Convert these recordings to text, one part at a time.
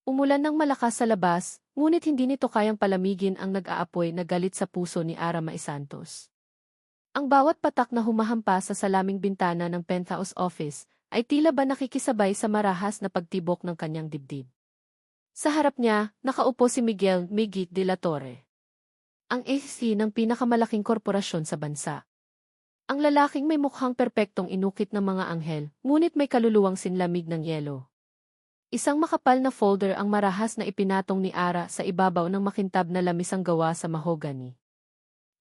Umulan ng malakas sa labas, ngunit hindi nito kayang palamigin ang nag-aapoy na galit sa puso ni Ara Maisantos. Ang bawat patak na humahampas sa salaming bintana ng penthouse office ay tila ba nakikisabay sa marahas na pagtibok ng kanyang dibdib. Sa harap niya, nakaupo si Miguel Migit de la Torre, ang ACC ng pinakamalaking korporasyon sa bansa. Ang lalaking may mukhang perpektong inukit ng mga anghel, ngunit may kaluluwang sinlamig ng yelo. Isang makapal na folder ang marahas na ipinatong ni Ara sa ibabaw ng makintab na lamisang gawa sa mahogany.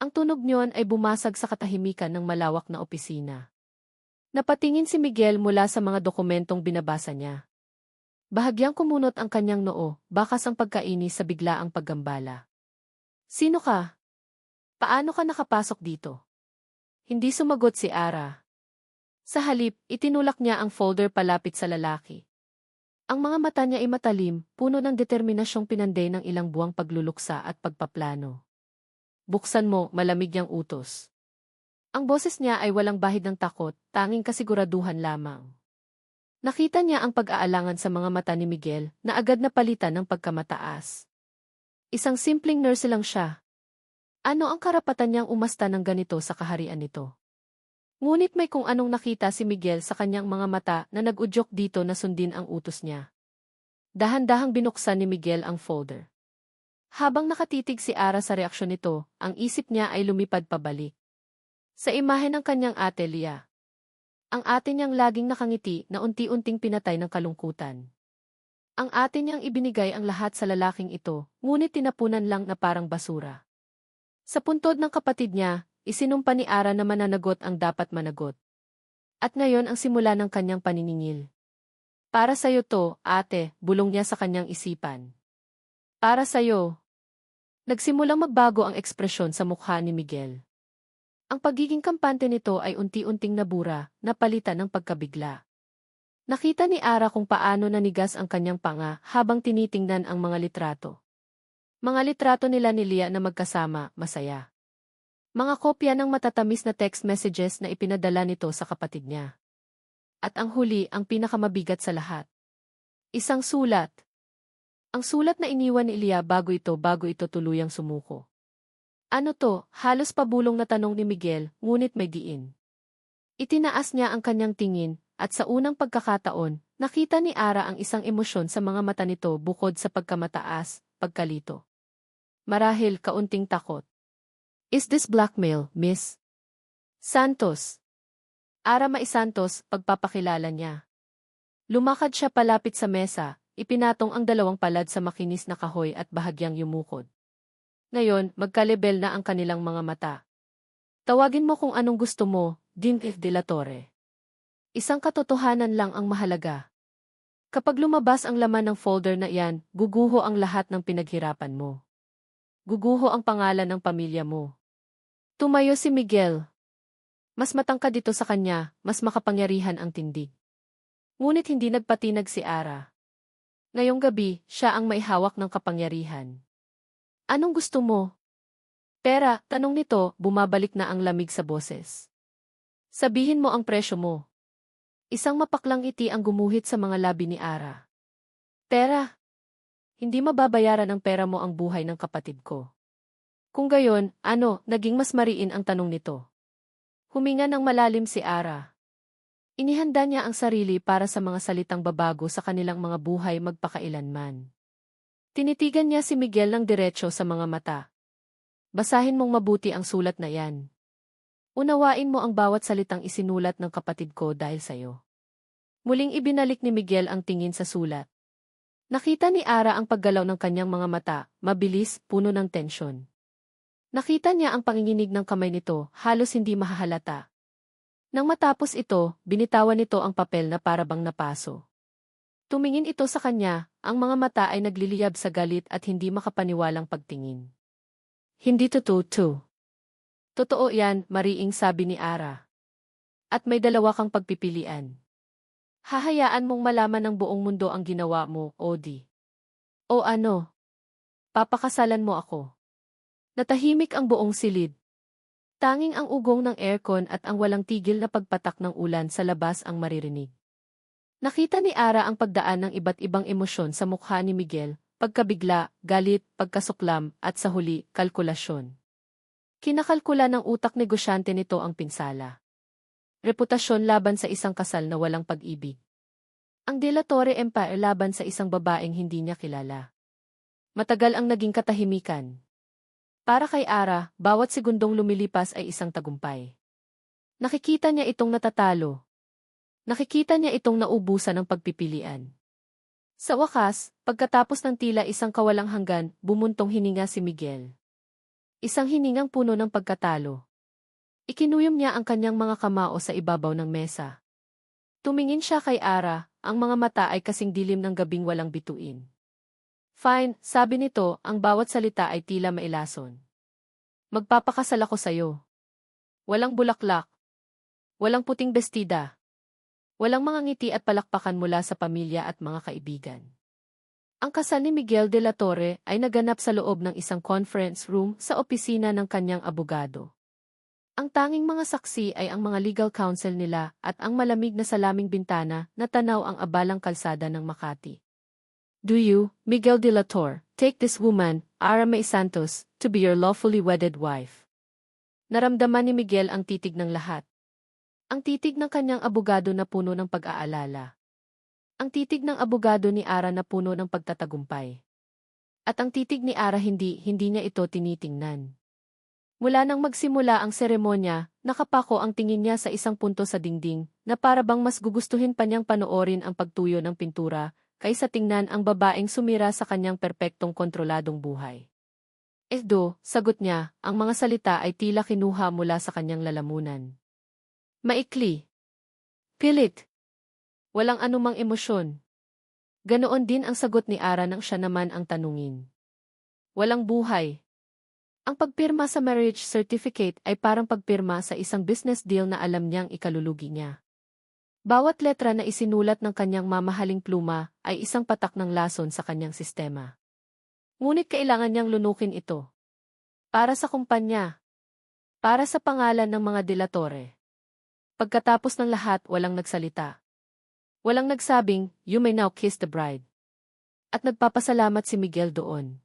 Ang tunog niyon ay bumasag sa katahimikan ng malawak na opisina. Napatingin si Miguel mula sa mga dokumentong binabasa niya. Bahagyang kumunot ang kanyang noo, bakas ang pagkainis sa biglaang paggambala. Sino ka? Paano ka nakapasok dito? Hindi sumagot si Ara. Sa halip, itinulak niya ang folder palapit sa lalaki. Ang mga mata niya ay matalim, puno ng determinasyong pinanday ng ilang buwang pagluluksa at pagpaplano. Buksan mo, malamig niyang utos. Ang boses niya ay walang bahid ng takot, tanging kasiguraduhan lamang. Nakita niya ang pag-aalangan sa mga mata ni Miguel na agad na palitan ng pagkamataas. Isang simpleng nurse lang siya. Ano ang karapatan niyang umasta ng ganito sa kaharian nito? Ngunit may kung anong nakita si Miguel sa kanyang mga mata na nag-udyok dito na sundin ang utos niya. Dahan-dahang binuksan ni Miguel ang folder. Habang nakatitig si Ara sa reaksyon nito, ang isip niya ay lumipad pabalik. Sa imahe ng kanyang ate Lia. Ang ate niyang laging nakangiti na unti-unting pinatay ng kalungkutan. Ang ate niyang ibinigay ang lahat sa lalaking ito, ngunit tinapunan lang na parang basura. Sa puntod ng kapatid niya, isinumpa ni Ara na mananagot ang dapat managot. At ngayon ang simula ng kanyang paniningil. Para sa'yo to, ate, bulong niya sa kanyang isipan. Para sa'yo. Nagsimulang magbago ang ekspresyon sa mukha ni Miguel. Ang pagiging kampante nito ay unti-unting nabura, napalitan ng pagkabigla. Nakita ni Ara kung paano nanigas ang kanyang panga habang tinitingnan ang mga litrato. Mga litrato nila ni Lia na magkasama, masaya. Mga kopya ng matatamis na text messages na ipinadala nito sa kapatid niya. At ang huli, ang pinakamabigat sa lahat. Isang sulat. Ang sulat na iniwan ni Lia bago ito tuluyang sumuko. Ano to? Halos pabulong na tanong ni Miguel, ngunit may diin. Itinaas niya ang kanyang tingin, at sa unang pagkakataon, nakita ni Ara ang isang emosyon sa mga mata nito bukod sa pagkamataas, pagkalito. Marahil kaunting takot. Is this blackmail, Miss Santos? Ara Maisantos, pagpapakilala niya. Lumakad siya palapit sa mesa, ipinatong ang dalawang palad sa makinis na kahoy at bahagyang yumukod. Ngayon, magkalebel na ang kanilang mga mata. Tawagin mo kung anong gusto mo, Miguel de la Torre. Isang katotohanan lang ang mahalaga. Kapag lumabas ang laman ng folder na iyan, guguho ang lahat ng pinaghirapan mo. Guguho ang pangalan ng pamilya mo. Tumayo si Miguel. Mas matangkad dito sa kanya, mas makapangyarihan ang tindig. Ngunit hindi nagpatinag si Ara. Ngayong gabi, siya ang may hawak ng kapangyarihan. Anong gusto mo? Pera, tanong nito, bumabalik na ang lamig sa boses. Sabihin mo ang presyo mo. Isang mapaklang ngiti ang gumuhit sa mga labi ni Ara. Pera. Hindi mababayaran ng pera mo ang buhay ng kapatid ko. Kung gayon, naging mas mariin ang tanong nito. Huminga ng malalim si Ara. Inihanda niya ang sarili para sa mga salitang babago sa kanilang mga buhay magpakailanman. Tinitigan niya si Miguel ng diretso sa mga mata. Basahin mong mabuti ang sulat na yan. Unawain mo ang bawat salitang isinulat ng kapatid ko dahil sa'yo. Muling ibinalik ni Miguel ang tingin sa sulat. Nakita ni Ara ang paggalaw ng kanyang mga mata, mabilis, puno ng tensyon. Nakita niya ang panginginig ng kamay nito, halos hindi mahahalata. Nang matapos ito, binitawan nito ang papel na parabang napaso. Tumingin ito sa kanya, ang mga mata ay nagliliyab sa galit at hindi makapaniwalang pagtingin. Hindi totoo. Totoo yan, mariing sabi ni Ara. At may dalawa kang pagpipilian. Hahayaan mong malaman ng buong mundo ang ginawa mo, Odi. O ano? Papakasalan mo ako. Natahimik ang buong silid. Tanging ang ugong ng aircon at ang walang tigil na pagpatak ng ulan sa labas ang maririnig. Nakita ni Ara ang pagdaan ng iba't ibang emosyon sa mukha ni Miguel, pagkabigla, galit, pagkasuklam, at sa huli, kalkulasyon. Kinakalkula ng utak negosyante nito ang pinsala. Reputasyon laban sa isang kasal na walang pag-ibig. Ang De La Torre Empire laban sa isang babaeng hindi niya kilala. Matagal ang naging katahimikan. Para kay Ara, bawat segundong lumilipas ay isang tagumpay. Nakikita niya itong natatalo. Nakikita niya itong naubusan ng pagpipilian. Sa wakas, pagkatapos ng tila isang kawalang hanggan, bumuntong hininga si Miguel. Isang hiningang puno ng pagkatalo. Ikinuyom niya ang kanyang mga kamao sa ibabaw ng mesa. Tumingin siya kay Ara, ang mga mata ay kasing dilim ng gabing walang bituin. Fine, sabi nito, ang bawat salita ay tila mailason. Magpapakasal ako sa'yo. Walang bulaklak. Walang puting bestida. Walang mga ngiti at palakpakan mula sa pamilya at mga kaibigan. Ang kasal ni Miguel de la Torre ay naganap sa loob ng isang conference room sa opisina ng kanyang abogado. Ang tanging mga saksi ay ang mga legal counsel nila at ang malamig na salaming bintana na tanaw ang abalang kalsada ng Makati. Do you, Miguel de la Torre, take this woman, Ara May Santos, to be your lawfully wedded wife? Naramdaman ni Miguel ang titig ng lahat. Ang titig ng kanyang abogado na puno ng pag-aalala. Ang titig ng abogado ni Ara na puno ng pagtatagumpay. At ang titig ni Ara hindi niya ito tinitingnan. Mula nang magsimula ang seremonya, nakapako ang tingin niya sa isang punto sa dingding, na para bang mas gugustuhin pa niyang panoorin ang pagtuyo ng pintura, kaysa tingnan ang babaeng sumira sa kanyang perpektong kontroladong buhay. Sagot niya, ang mga salita ay tila kinuha mula sa kanyang lalamunan. Maikli. Pilit. Walang anumang emosyon. Ganoon din ang sagot ni Ara nang siya naman ang tanungin. Walang buhay. Ang pagpirma sa marriage certificate ay parang pagpirma sa isang business deal na alam niyang ikalulugi niya. Bawat letra na isinulat ng kanyang mamahaling pluma ay isang patak ng lason sa kanyang sistema. Ngunit kailangan niyang lunukin ito. Para sa kumpanya. Para sa pangalan ng mga De La Torre. Pagkatapos ng lahat, walang nagsalita. Walang nagsabing, "You may now kiss the bride." At nagpapasalamat si Miguel doon.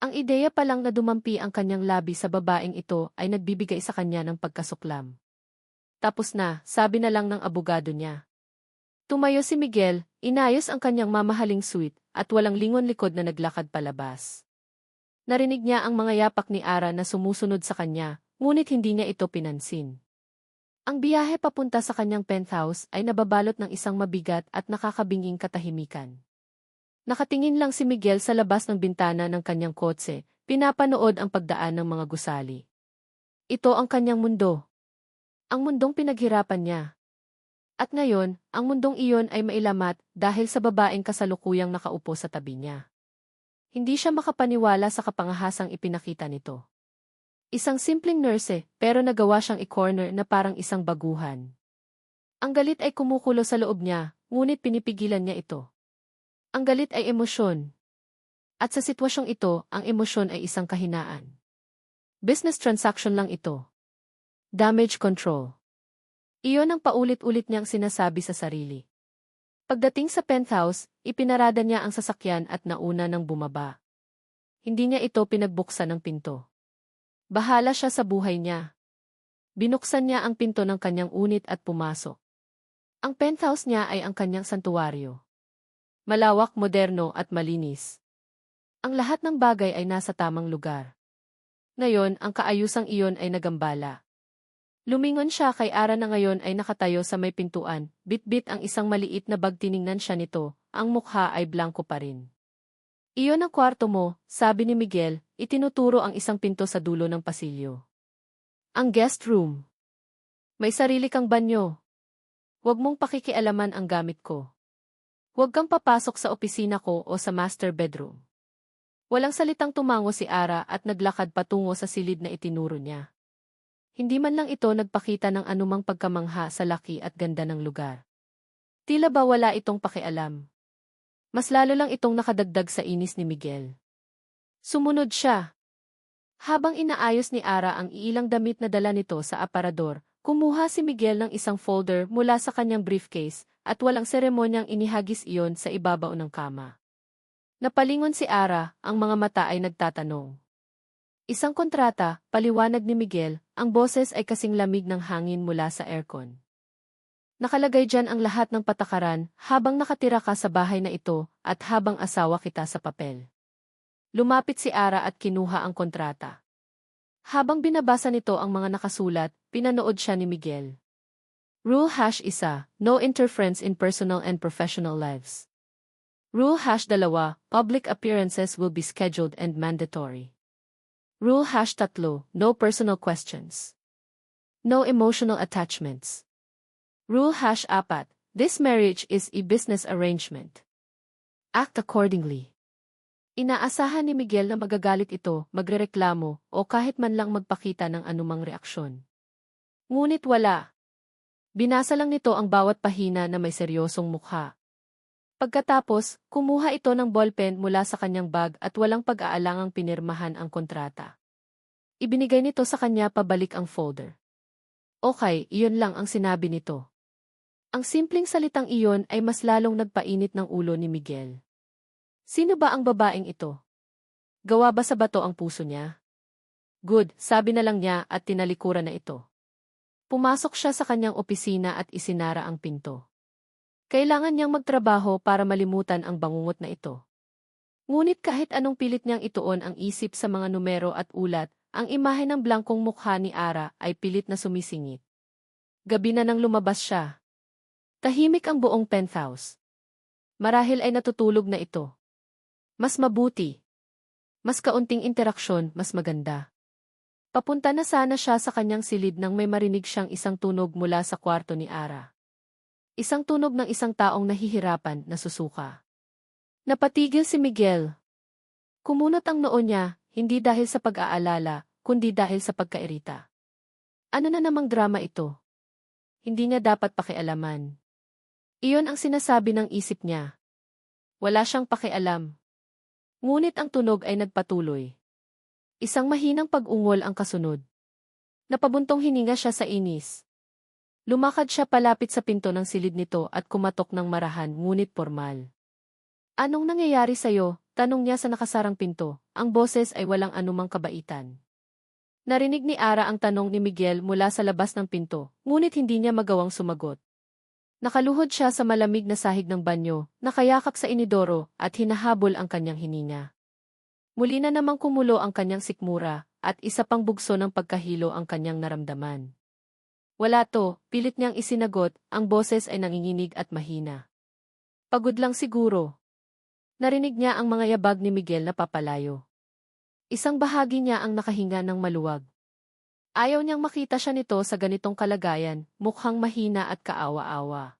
Ang ideya pa lang na dumampi ang kanyang labi sa babaeng ito ay nagbibigay sa kanya ng pagkasuklam. Tapos na, sabi na lang ng abogado niya. Tumayo si Miguel, inayos ang kanyang mamahaling suite, at walang lingon likod na naglakad palabas. Narinig niya ang mga yapak ni Ara na sumusunod sa kanya, ngunit hindi niya ito pinansin. Ang biyahe papunta sa kanyang penthouse ay nababalot ng isang mabigat at nakakabinging katahimikan. Nakatingin lang si Miguel sa labas ng bintana ng kanyang kotse, pinapanood ang pagdaan ng mga gusali. Ito ang kanyang mundo. Ang mundong pinaghirapan niya. At ngayon, ang mundong iyon ay mailamat dahil sa babaeng kasalukuyang nakaupo sa tabi niya. Hindi siya makapaniwala sa kapangahasang ipinakita nito. Isang simpleng nurse, pero nagawa siyang i-corner na parang isang baguhan. Ang galit ay kumukulo sa loob niya, ngunit pinipigilan niya ito. Ang galit ay emosyon. At sa sitwasyong ito, ang emosyon ay isang kahinaan. Business transaction lang ito. Damage control. Iyon ang paulit-ulit niyang sinasabi sa sarili. Pagdating sa penthouse, ipinarada niya ang sasakyan at nauna ng bumaba. Hindi niya ito pinagbuksan ng pinto. Bahala siya sa buhay niya. Binuksan niya ang pinto ng kanyang unit at pumasok. Ang penthouse niya ay ang kanyang santuwaryo. Malawak, moderno at malinis. Ang lahat ng bagay ay nasa tamang lugar. Ngayon, ang kaayusang iyon ay nagambala. Lumingon siya kay Ara na ngayon ay nakatayo sa may pintuan, bit-bit ang isang maliit na bag. Tiningnan siya nito, ang mukha ay blanko pa rin. Iyon ang kwarto mo, sabi ni Miguel, itinuturo ang isang pinto sa dulo ng pasilyo. Ang guest room. May sarili kang banyo. Huwag mong pakikialaman ang gamit ko. Huwag kang papasok sa opisina ko o sa master bedroom. Walang salitang tumango si Ara at naglakad patungo sa silid na itinuro niya. Hindi man lang ito nagpakita ng anumang pagkamangha sa laki at ganda ng lugar. Tila ba wala itong pakialam. Mas lalo lang itong nakadagdag sa inis ni Miguel. Sumunod siya. Habang inaayos ni Ara ang iilang damit na dala nito sa aparador, kumuha si Miguel ng isang folder mula sa kanyang briefcase at walang seremonyang inihagis iyon sa ibabaw ng kama. Napalingon si Ara, ang mga mata ay nagtatanong. Isang kontrata, paliwanag ni Miguel, ang boses ay kasing lamig ng hangin mula sa aircon. Nakalagay dyan ang lahat ng patakaran habang nakatira ka sa bahay na ito at habang asawa kita sa papel. Lumapit si Ara at kinuha ang kontrata. Habang binabasa nito ang mga nakasulat, pinanood siya ni Miguel. Rule #1, no interference in personal and professional lives. Rule #2, public appearances will be scheduled and mandatory. Rule #3, no personal questions. No emotional attachments. Rule #4, this marriage is a business arrangement. Act accordingly. Inaasahan ni Miguel na magagalit ito, magrereklamo, o kahit man lang magpakita ng anumang reaksyon. Ngunit wala. Binasa lang nito ang bawat pahina na may seryosong mukha. Pagkatapos, kumuha ito ng ballpen mula sa kanyang bag at walang pag-aalangang pinirmahan ang kontrata. Ibinigay nito sa kanya pabalik ang folder. Okay, iyon lang ang sinabi nito. Ang simpleng salitang iyon ay mas lalong nagpainit ng ulo ni Miguel. Sino ba ang babaeng ito? Gawa ba sa bato ang puso niya? Good, sabi na lang niya at tinalikuran na ito. Pumasok siya sa kanyang opisina at isinara ang pinto. Kailangan niyang magtrabaho para malimutan ang bangungot na ito. Ngunit kahit anong pilit niyang ituon ang isip sa mga numero at ulat, ang imahe ng blangkong mukha ni Ara ay pilit na sumisingit. Gabi na nang lumabas siya. Tahimik ang buong penthouse. Marahil ay natutulog na ito. Mas mabuti. Mas kaunting interaksyon, mas maganda. Papunta na sana siya sa kanyang silid nang may marinig siyang isang tunog mula sa kwarto ni Ara. Isang tunog ng isang taong nahihirapan, nasusuka. Napatigil si Miguel. Kumunot ang noo niya, hindi dahil sa pag-aalala, kundi dahil sa pagkairita. Ano na namang drama ito? Hindi niya dapat pakialaman. Iyon ang sinasabi ng isip niya. Wala siyang pakialam. Ngunit ang tunog ay nagpatuloy. Isang mahinang pag-ungol ang kasunod. Napabuntong hininga siya sa inis. Lumakad siya palapit sa pinto ng silid nito at kumatok ng marahan ngunit formal. Anong nangyayari sa'yo? Tanong niya sa nakasarang pinto. Ang boses ay walang anumang kabaitan. Narinig ni Ara ang tanong ni Miguel mula sa labas ng pinto, ngunit hindi niya magawang sumagot. Nakaluhod siya sa malamig na sahig ng banyo, nakayakap sa inidoro, at hinahabol ang kanyang hininga. Muli na namang kumulo ang kanyang sikmura, at isa pang bugso ng pagkahilo ang kanyang naramdaman. Wala to, pilit niyang isinagot, ang boses ay nanginginig at mahina. Pagod lang siguro. Narinig niya ang mga yabag ni Miguel na papalayo. Isang bahagi niya ang nakahinga ng maluwag. Ayaw niyang makita siya nito sa ganitong kalagayan, mukhang mahina at kaawa-awa.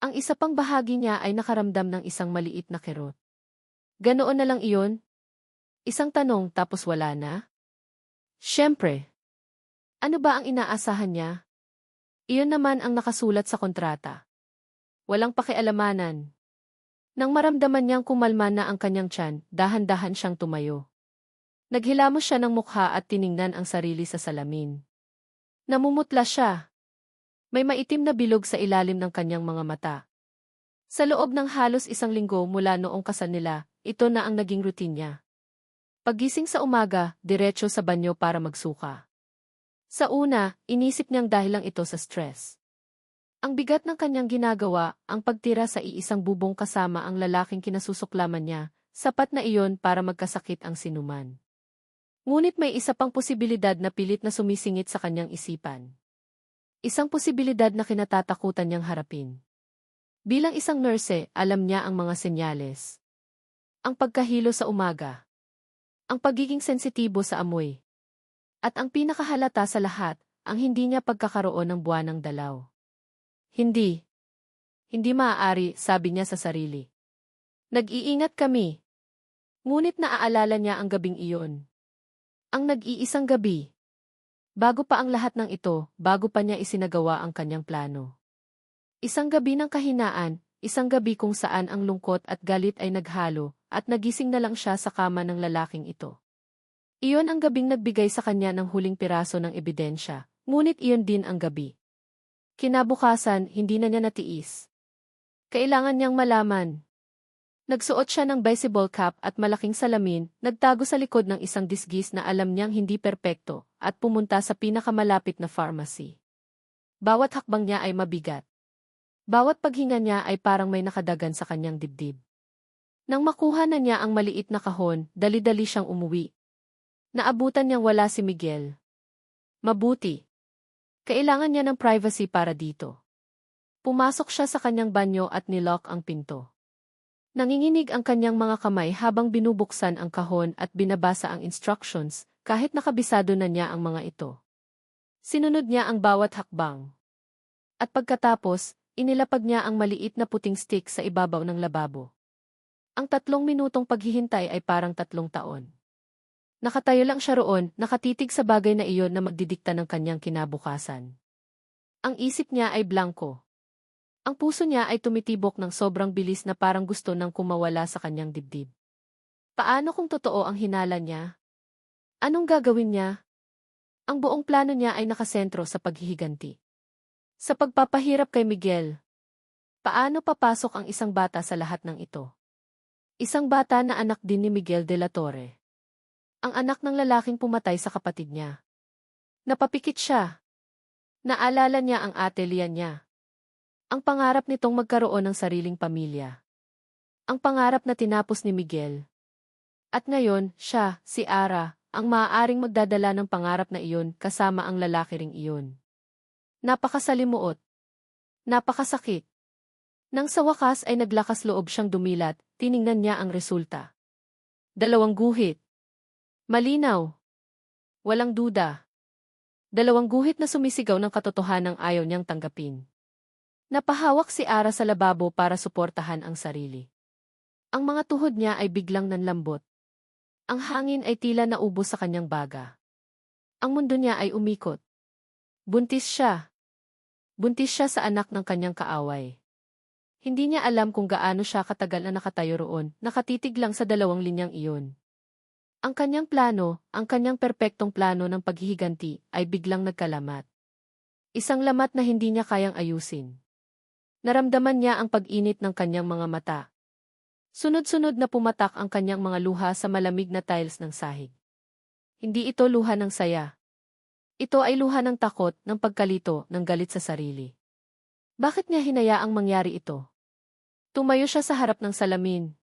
Ang isa pang bahagi niya ay nakaramdam ng isang maliit na kirot. Ganoon na lang iyon? Isang tanong tapos wala na? Siyempre. Ano ba ang inaasahan niya? Iyon naman ang nakasulat sa kontrata. Walang pakialamanan. Nang maramdaman niyang kumalma na ang kanyang tiyan, dahan-dahan siyang tumayo. Naghilamos siya ng mukha at tiningnan ang sarili sa salamin. Namumutla siya. May maitim na bilog sa ilalim ng kanyang mga mata. Sa loob ng halos isang linggo mula noong kasal nila, ito na ang naging routine niya. Paggising sa umaga, diretso sa banyo para magsuka. Sa una, inisip niyang dahil lang ito sa stress. Ang bigat ng kanyang ginagawa, ang pagtira sa iisang bubong kasama ang lalaking kinasusuklaman niya, sapat na iyon para magkasakit ang sinuman. Ngunit may isa pang posibilidad na pilit na sumisingit sa kanyang isipan. Isang posibilidad na kinatatakutan niyang harapin. Bilang isang nurse, alam niya ang mga senyales. Ang pagkahilo sa umaga. Ang pagiging sensitibo sa amoy. At ang pinakahalata sa lahat, ang hindi niya pagkakaroon ng buwanang dalaw. Hindi. Hindi maaari, sabi niya sa sarili. Nag-iingat kami. Ngunit naaalala niya ang gabing iyon. Ang nag-iisang gabi. Bago pa ang lahat ng ito, bago pa niya isinagawa ang kanyang plano. Isang gabi ng kahinaan, isang gabi kung saan ang lungkot at galit ay naghalo, at nagising na lang siya sa kama ng lalaking ito. Iyon ang gabing nagbigay sa kanya ng huling piraso ng ebidensya, ngunit iyon din ang gabi. Kinabukasan, hindi na niya natiis. Kailangan niyang malaman. Nagsuot siya ng baseball cap at malaking salamin, nagtago sa likod ng isang disgis na alam niyang hindi perpekto, at pumunta sa pinakamalapit na pharmacy. Bawat hakbang niya ay mabigat. Bawat paghinga niya ay parang may nakadagan sa kanyang dibdib. Nang makuha na niya ang maliit na kahon, dali-dali siyang umuwi. Naabutan niyang wala si Miguel. Mabuti. Kailangan niya ng privacy para dito. Pumasok siya sa kanyang banyo at nilock ang pinto. Nanginginig ang kanyang mga kamay habang binubuksan ang kahon at binabasa ang instructions, kahit nakabisado na niya ang mga ito. Sinunod niya ang bawat hakbang. At pagkatapos, inilapag niya ang maliit na puting stick sa ibabaw ng lababo. Ang 3 minutong paghihintay ay parang 3 taon. Nakatayo lang siya roon, nakatitig sa bagay na iyon na magdidikta ng kanyang kinabukasan. Ang isip niya ay blanko. Ang puso niya ay tumitibok ng sobrang bilis na parang gusto nang kumawala sa kanyang dibdib. Paano kung totoo ang hinala niya? Anong gagawin niya? Ang buong plano niya ay nakasentro sa paghihiganti. Sa pagpapahirap kay Miguel. Paano papasok ang isang bata sa lahat ng ito? Isang bata na anak din ni Miguel de la Torre. Ang anak ng lalaking pumatay sa kapatid niya. Napapikit siya. Naalala niya ang ate Lian niya. Ang pangarap nitong magkaroon ng sariling pamilya. Ang pangarap na tinapos ni Miguel. At ngayon, siya, si Ara, ang maaaring magdadala ng pangarap na iyon kasama ang lalaki ring iyon. Napakasalimuot. Napakasakit. Nang sa wakas ay naglakas loob siyang dumilat, tiningnan niya ang resulta. 2 guhit. Malinaw. Walang duda. 2 guhit na sumisigaw ng katotohanang ayaw niyang tanggapin. Napahawak si Ara sa lababo para suportahan ang sarili. Ang mga tuhod niya ay biglang nanlambot. Ang hangin ay tila naubos sa kanyang baga. Ang mundo niya ay umikot. Buntis siya. Buntis siya sa anak ng kanyang kaaway. Hindi niya alam kung gaano siya katagal na nakatayo roon, nakatitig lang sa 2 linyang iyon. Ang kanyang plano, ang kanyang perpektong plano ng paghihiganti, ay biglang nagkalamat. Isang lamat na hindi niya kayang ayusin. Naramdaman niya ang pag-init ng kanyang mga mata. Sunod-sunod na pumatak ang kanyang mga luha sa malamig na tiles ng sahig. Hindi ito luha ng saya. Ito ay luha ng takot, ng pagkalito, ng galit sa sarili. Bakit niya hinayaang mangyari ito? Tumayo siya sa harap ng salamin.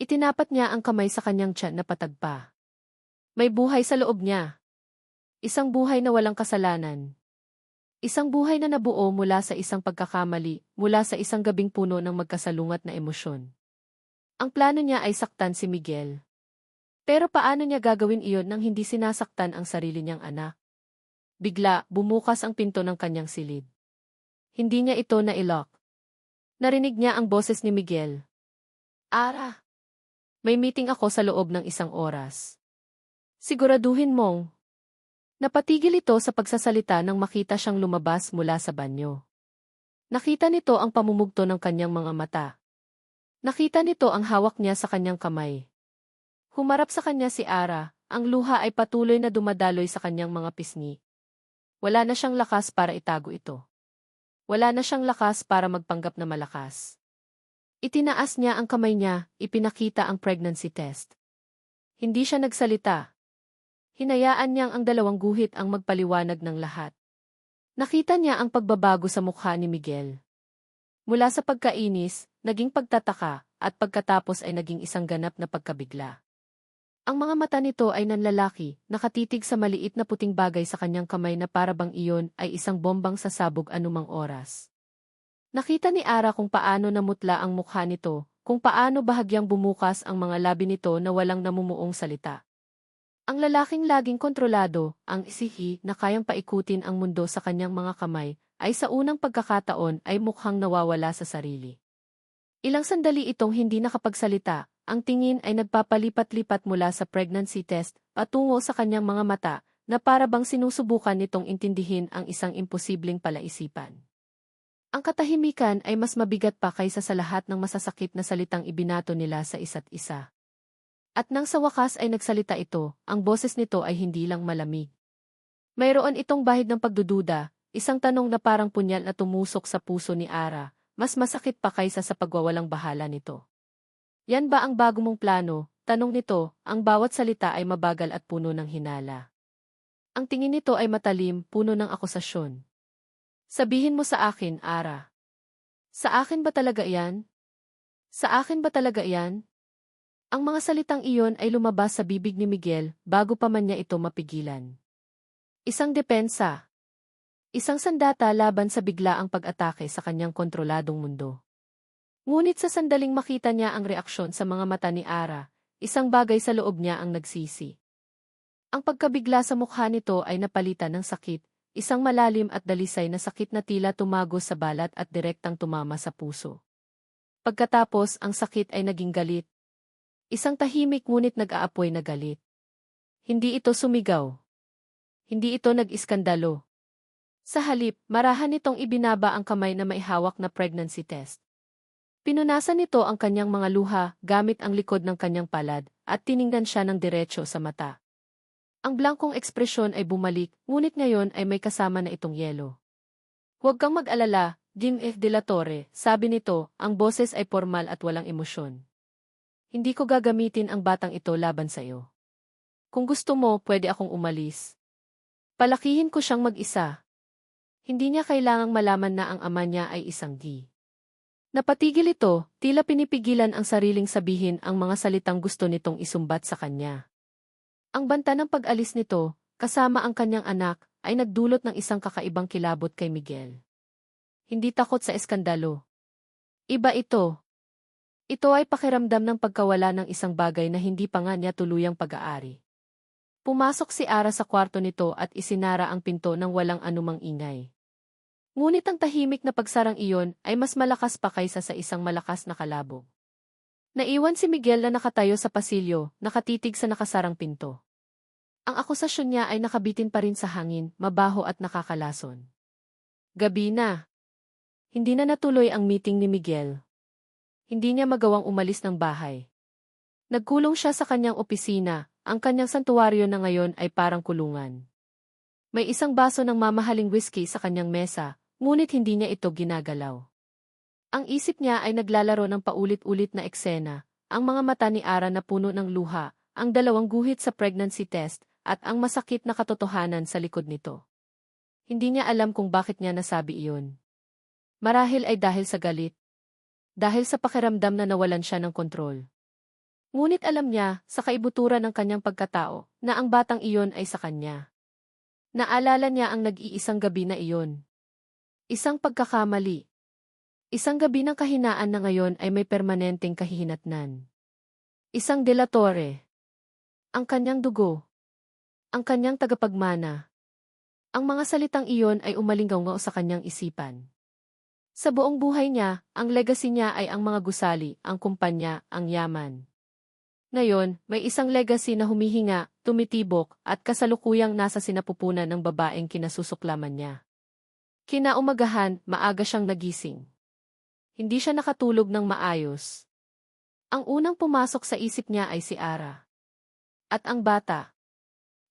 Itinapat niya ang kamay sa kanyang tiyan na patagpa. May buhay sa loob niya. Isang buhay na walang kasalanan. Isang buhay na nabuo mula sa isang pagkakamali, mula sa isang gabing puno ng magkasalungat na emosyon. Ang plano niya ay saktan si Miguel. Pero paano niya gagawin iyon nang hindi sinasaktan ang sarili niyang anak? Bigla, bumukas ang pinto ng kanyang silid. Hindi niya ito na-ilock. Narinig niya ang boses ni Miguel. Ara! May meeting ako sa loob ng 1 oras. Siguraduhin mong. Napatigil ito sa pagsasalita nang makita siyang lumabas mula sa banyo. Nakita nito ang pamumugto ng kanyang mga mata. Nakita nito ang hawak niya sa kanyang kamay. Humarap sa kanya si Ara, ang luha ay patuloy na dumadaloy sa kanyang mga pisngi. Wala na siyang lakas para itago ito. Wala na siyang lakas para magpanggap na malakas. Itinaas niya ang kamay niya, ipinakita ang pregnancy test. Hindi siya nagsalita. Hinayaan niyang ang 2 guhit ang magpaliwanag ng lahat. Nakita niya ang pagbabago sa mukha ni Miguel. Mula sa pagkainis, naging pagtataka, at pagkatapos ay naging isang ganap na pagkabigla. Ang mga mata nito ay nanlalaki, nakatitig sa maliit na puting bagay sa kanyang kamay na para bang iyon ay isang bombang sasabog anumang oras. Nakita ni Ara kung paano namutla ang mukha nito, kung paano bahagyang bumukas ang mga labi nito na walang namumuong salita. Ang lalaking laging kontrolado, ang isihi na kayang paikutin ang mundo sa kanyang mga kamay, ay sa unang pagkakataon ay mukhang nawawala sa sarili. Ilang sandali itong hindi nakapagsalita, ang tingin ay nagpapalipat-lipat mula sa pregnancy test patungo sa kanyang mga mata na para bang sinusubukan nitong intindihin ang isang imposibleng palaisipan. Ang katahimikan ay mas mabigat pa kaysa sa lahat ng masasakit na salitang ibinato nila sa isa't isa. At nang sa wakas ay nagsalita ito, ang boses nito ay hindi lang malamig. Mayroon itong bahid ng pagdududa, isang tanong na parang punyal na tumusok sa puso ni Ara. mas masakit pa kaysa sa pagwawalang bahala nito. Yan ba ang bago mong plano? Tanong nito, ang bawat salita ay mabagal at puno ng hinala. Ang tingin nito ay matalim, puno ng akusasyon. Sabihin mo sa akin, Ara. Sa akin ba talaga yan? Sa akin ba talaga yan? Ang mga salitang iyon ay lumabas sa bibig ni Miguel bago pa man niya ito mapigilan. Isang depensa. Isang sandata laban sa biglaang pag-atake sa kanyang kontroladong mundo. Ngunit sa sandaling makita niya ang reaksyon sa mga mata ni Ara, isang bagay sa loob niya ang nagsisi. Ang pagkabigla sa mukha nito ay napalitan ng sakit, isang malalim at dalisay na sakit na tila tumagos sa balat at direktang tumama sa puso. Pagkatapos, ang sakit ay naging galit. Isang tahimik ngunit nag-aapoy na galit. Hindi ito sumigaw. Hindi ito nag-iskandalo. Sa halip, marahan nitong ibinaba ang kamay na maihawak na pregnancy test. Pinunasan nito ang kanyang mga luha gamit ang likod ng kanyang palad at tiningnan siya ng diretso sa mata. Ang blankong ekspresyon ay bumalik, ngunit ngayon ay may kasama na itong yelo. Huwag kang mag-alala, Jim F. De La Torre, sabi nito, ang boses ay formal at walang emosyon. Hindi ko gagamitin ang batang ito laban sa iyo. Kung gusto mo, pwede akong umalis. Palakihin ko siyang mag-isa. Hindi niya kailangang malaman na ang ama niya ay isang di. Napatigil ito, tila pinipigilan ang sariling sabihin ang mga salitang gusto nitong isumbat sa kanya. Ang banta ng pag-alis nito, kasama ang kanyang anak, ay nagdulot ng isang kakaibang kilabot kay Miguel. Hindi takot sa eskandalo. Iba ito. Ito ay pakiramdam ng pagkawala ng isang bagay na hindi pa nga niya tuluyang pag-aari. Pumasok si Ara sa kwarto nito at isinara ang pinto ng walang anumang ingay. Ngunit ang tahimik na pagsarang iyon ay mas malakas pa kaysa sa isang malakas na kalabog. Naiwan si Miguel na nakatayo sa pasilyo, nakatitig sa nakasarang pinto. Ang akusasyon niya ay nakabitin pa rin sa hangin, mabaho at nakakalason. Gabi na. Hindi na natuloy ang meeting ni Miguel. Hindi niya magawang umalis ng bahay. Nagkulong siya sa kanyang opisina, ang kanyang santuwaryo na ngayon ay parang kulungan. May isang baso ng mamahaling whiskey sa kanyang mesa, ngunit hindi niya ito ginagalaw. Ang isip niya ay naglalaro ng paulit-ulit na eksena, ang mga mata ni Ara na puno ng luha, ang dalawang guhit sa pregnancy test, at ang masakit na katotohanan sa likod nito. Hindi niya alam kung bakit niya nasabi iyon. Marahil ay dahil sa galit. Dahil sa pakiramdam na nawalan siya ng kontrol. Ngunit alam niya, sa kaibuturan ng kanyang pagkatao, na ang batang iyon ay sa kanya. Naalala niya ang nag-iisang gabi na iyon. Isang pagkakamali. Isang gabi ng kahinaan na ngayon ay may permanenteng kahihinatnan. Isang De La Torre. Ang kanyang dugo. Ang kanyang tagapagmana. Ang mga salitang iyon ay umalinggaw sa kanyang isipan. Sa buong buhay niya, ang legacy niya ay ang mga gusali, ang kumpanya, ang yaman. Ngayon, may isang legacy na humihinga, tumitibok, at kasalukuyang nasa sinapupunan ng babaeng kinasusuklaman niya. Kinaumagahan, maaga siyang nagising. Hindi siya nakatulog ng maayos. Ang unang pumasok sa isip niya ay si Ara. At ang bata.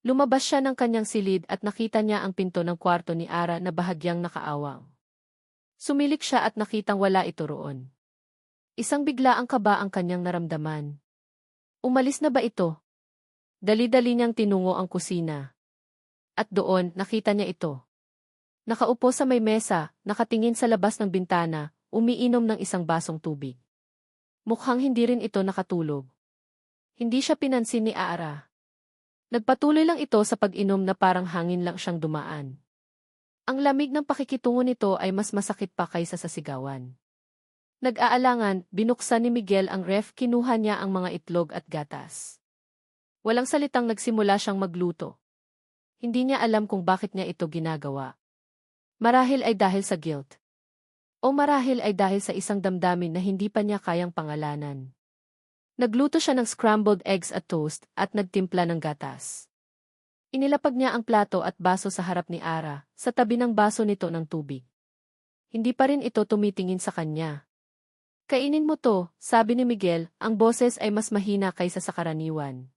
Lumabas siya ng kanyang silid at nakita niya ang pinto ng kwarto ni Ara na bahagyang nakaawang. Sumilik siya at nakitang wala ito roon. Isang biglaang kaba ang kanyang naramdaman. Umalis na ba ito? Dali-dali niyang tinungo ang kusina. At doon, nakita niya ito. Nakaupo sa may mesa, nakatingin sa labas ng bintana, umiinom ng isang basong tubig. Mukhang hindi rin ito nakatulog. Hindi siya pinansin ni Ara. Nagpatuloy lang ito sa pag-inom na parang hangin lang siyang dumaan. Ang lamig ng pakikitungo nito ay mas masakit pa kaysa sa sigawan. Nag-aalangan, binuksan ni Miguel ang ref, kinuha niya ang mga itlog at gatas. Walang salitang nagsimula siyang magluto. Hindi niya alam kung bakit niya ito ginagawa. Marahil ay dahil sa guilt. O marahil ay dahil sa isang damdamin na hindi pa niya kayang pangalanan. Nagluto siya ng scrambled eggs at toast at nagtimpla ng gatas. Inilapag niya ang plato at baso sa harap ni Ara, sa tabi ng baso nito ng tubig. Hindi pa rin ito tumitingin sa kanya. Kainin mo to, sabi ni Miguel, ang boses ay mas mahina kaysa sa karaniwan.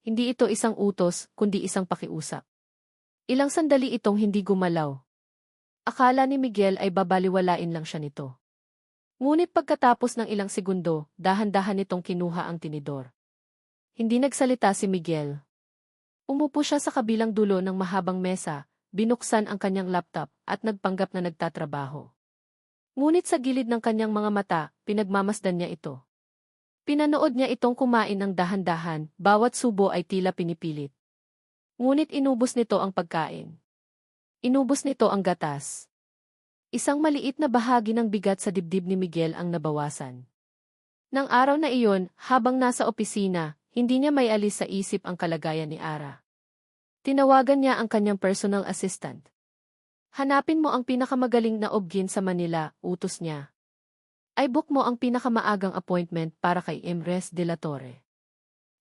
Hindi ito isang utos, kundi isang pakiusap. Ilang sandali itong hindi gumalaw. Akala ni Miguel ay babaliwalain lang siya nito. Ngunit pagkatapos ng ilang segundo, dahan-dahan nitong kinuha ang tinidor. Hindi nagsalita si Miguel. Umupo siya sa kabilang dulo ng mahabang mesa, binuksan ang kanyang laptop at nagpanggap na nagtatrabaho. Ngunit sa gilid ng kanyang mga mata, pinagmamasdan niya ito. Pinanood niya itong kumain ng dahan-dahan, bawat subo ay tila pinipilit. Ngunit inubos nito ang pagkain. Inubos nito ang gatas. Isang maliit na bahagi ng bigat sa dibdib ni Miguel ang nabawasan. Nang araw na iyon, habang nasa opisina, hindi niya may alis sa isip ang kalagayan ni Ara. Tinawagan niya ang kanyang personal assistant. Hanapin mo ang pinakamagaling na obgyn sa Manila, utos niya. I-book mo ang pinakamaagang appointment para kay Emres de la Torre.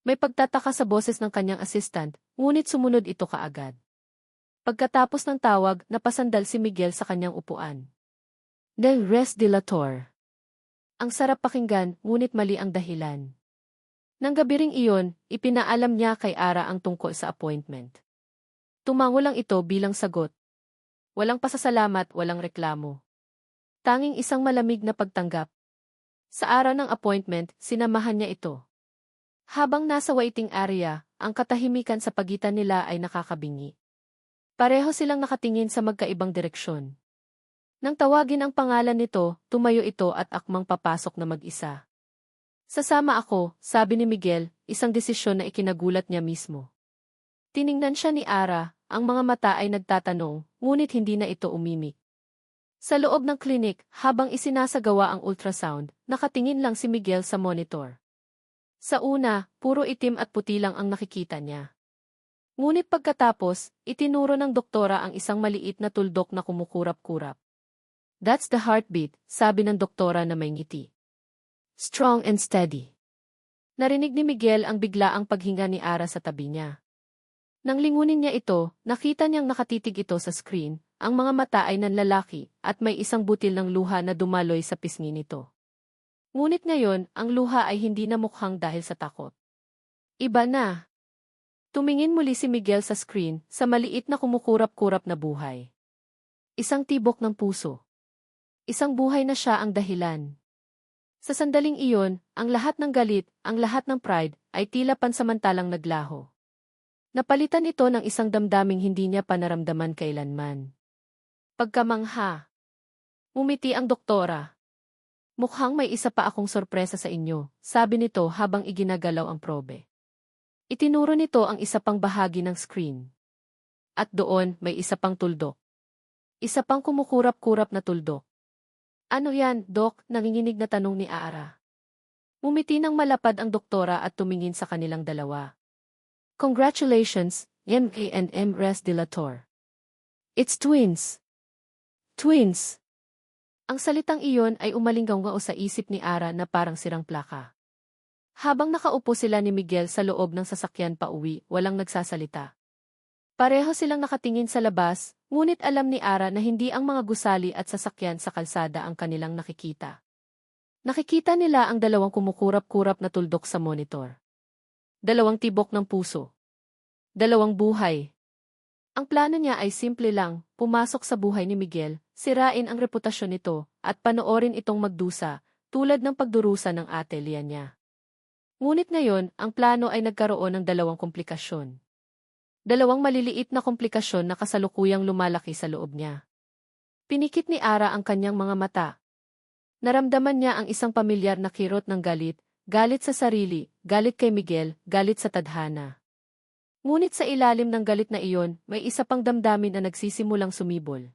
May pagtataka sa boses ng kanyang assistant, ngunit sumunod ito kaagad. Pagkatapos ng tawag, napasandal si Miguel sa kanyang upuan. Emres de la Torre. Ang sarap pakinggan, ngunit mali ang dahilan. Nang gabi ring iyon, ipinaalam niya kay Ara ang tungkol sa appointment. Tumango lang ito bilang sagot. Walang pasasalamat, walang reklamo. Tanging isang malamig na pagtanggap. Sa araw ng appointment, sinamahan niya ito. Habang nasa waiting area, ang katahimikan sa pagitan nila ay nakakabingi. Pareho silang nakatingin sa magkaibang direksyon. Nang tawagin ang pangalan nito, tumayo ito at akmang papasok na mag-isa. Sasama ako, sabi ni Miguel, isang desisyon na ikinagulat niya mismo. Tiningnan siya ni Ara, ang mga mata ay nagtatanong, ngunit hindi na ito umimik. Sa loob ng klinik, habang isinasagawa ang ultrasound, nakatingin lang si Miguel sa monitor. Sa una, puro itim at puti lang ang nakikita niya. Ngunit pagkatapos, itinuro ng doktora ang isang maliit na tuldok na kumukurap-kurap. That's the heartbeat, sabi ng doktora na may ngiti. Strong and steady. Narinig ni Miguel ang biglaang paghinga ni Ara sa tabi niya. Nang lingunin niya ito, nakita niyang nakatitig ito sa screen, ang mga mata ay nanlalaki at may isang butil ng luha na dumaloy sa pisngi nito. Ngunit ngayon, ang luha ay hindi na mukhang dahil sa takot. Iba na. Tumingin muli si Miguel sa screen, sa maliit na kumukurap-kurap na buhay. Isang tibok ng puso. Isang buhay na siya ang dahilan. Sa sandaling iyon, ang lahat ng galit, ang lahat ng pride, ay tila pansamantalang naglaho. Napalitan ito ng isang damdaming hindi niya panaramdaman kailanman. Pagkamangha. Umiti ang doktora. Mukhang may isa pa akong sorpresa sa inyo, sabi nito habang iginagalaw ang probe. Itinuro nito ang isa pang bahagi ng screen. At doon, may isa pang tuldok. Isa pang kumukurap-kurap na tuldok. Ano yan, Dok? Nanginginig na tanong ni Ara. Umiti ng malapad ang doktora at tumingin sa kanilang dalawa. Congratulations, M.A. and Emres de la Torre. It's twins. Twins. Ang salitang iyon ay umalinggaw-ngao sa isip ni Ara na parang sirang plaka. Habang nakaupo sila ni Miguel sa loob ng sasakyan pauwi, walang nagsasalita. Pareho silang nakatingin sa labas, ngunit alam ni Ara na hindi ang mga gusali at sasakyan sa kalsada ang kanilang nakikita. Nakikita nila ang dalawang kumukurap-kurap na tuldok sa monitor. Dalawang tibok ng puso. Dalawang buhay. Ang plano niya ay simple lang, pumasok sa buhay ni Miguel, sirain ang reputasyon nito, at panoorin itong magdusa, tulad ng pagdurusa ng atelya niya. Ngunit ngayon, ang plano ay nagkaroon ng dalawang komplikasyon. Dalawang maliliit na komplikasyon na kasalukuyang lumalaki sa loob niya. Pinikit ni Ara ang kanyang mga mata. Naramdaman niya ang isang pamilyar na kirot ng galit, galit sa sarili, galit kay Miguel, galit sa tadhana. Ngunit sa ilalim ng galit na iyon, may isa pang damdamin na nagsisimulang sumibol.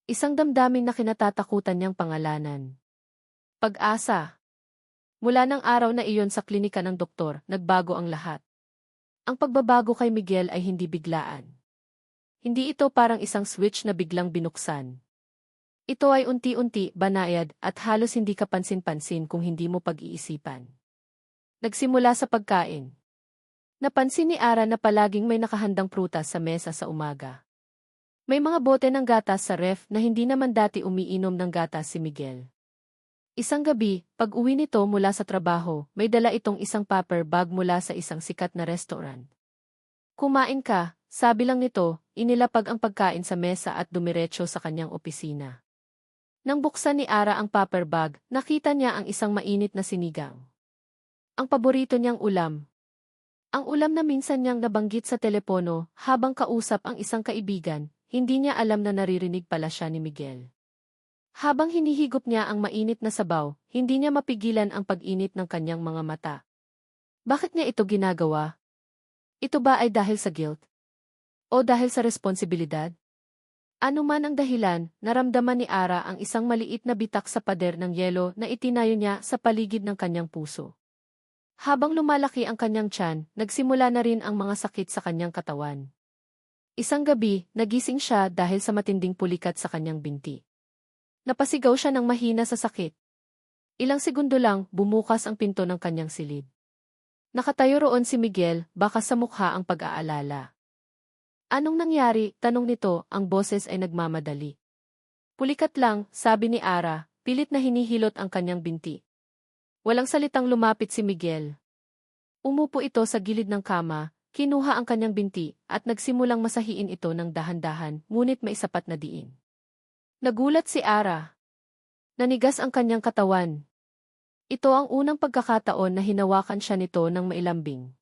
Isang damdamin na kinatatakutan niyang pangalanan. Pag-asa. Mula ng araw na iyon sa klinika ng doktor, nagbago ang lahat. Ang pagbabago kay Miguel ay hindi biglaan. Hindi ito parang isang switch na biglang binuksan. Ito ay unti-unti, banayad, at halos hindi kapansin-pansin kung hindi mo pag-iisipan. Nagsimula sa pagkain. Napansin ni Ara na palaging may nakahandang prutas sa mesa sa umaga. May mga bote ng gatas sa ref na hindi naman dati umiinom ng gatas si Miguel. Isang gabi, pag-uwi nito mula sa trabaho, may dala itong isang paper bag mula sa isang sikat na restaurant. Kumain ka, sabi lang nito, inilapag ang pagkain sa mesa at dumiretso sa kanyang opisina. Nang buksan ni Ara ang paper bag, nakita niya ang isang mainit na sinigang. Ang paborito niyang ulam. Ang ulam na minsan niyang nabanggit sa telepono habang kausap ang isang kaibigan, hindi niya alam na naririnig pala siya ni Miguel. Habang hinihigop niya ang mainit na sabaw, hindi niya mapigilan ang pag-init ng kanyang mga mata. Bakit niya ito ginagawa? Ito ba ay dahil sa guilt? O dahil sa responsibilidad? Ano man ang dahilan, naramdaman ni Ara ang isang maliit na bitak sa pader ng yelo na itinayo niya sa paligid ng kanyang puso. Habang lumalaki ang kanyang tiyan, nagsimula na rin ang mga sakit sa kanyang katawan. Isang gabi, nagising siya dahil sa matinding pulikat sa kanyang binti. Napasigaw siya ng mahina sa sakit. Ilang segundo lang, bumukas ang pinto ng kanyang silid. Nakatayo roon si Miguel, baka sa mukha ang pag-aalala. Anong nangyari? Tanong nito, ang boses ay nagmamadali. Pulikat lang, sabi ni Ara, pilit na hinihilot ang kanyang binti. Walang salitang lumapit si Miguel. Umupo ito sa gilid ng kama, kinuha ang kanyang binti, at nagsimulang masahiin ito ng dahan-dahan, ngunit may sapat na diin. Nagulat si Ara. Nanigas ang kanyang katawan. Ito ang unang pagkakataon na hinawakan siya nito ng mailambing.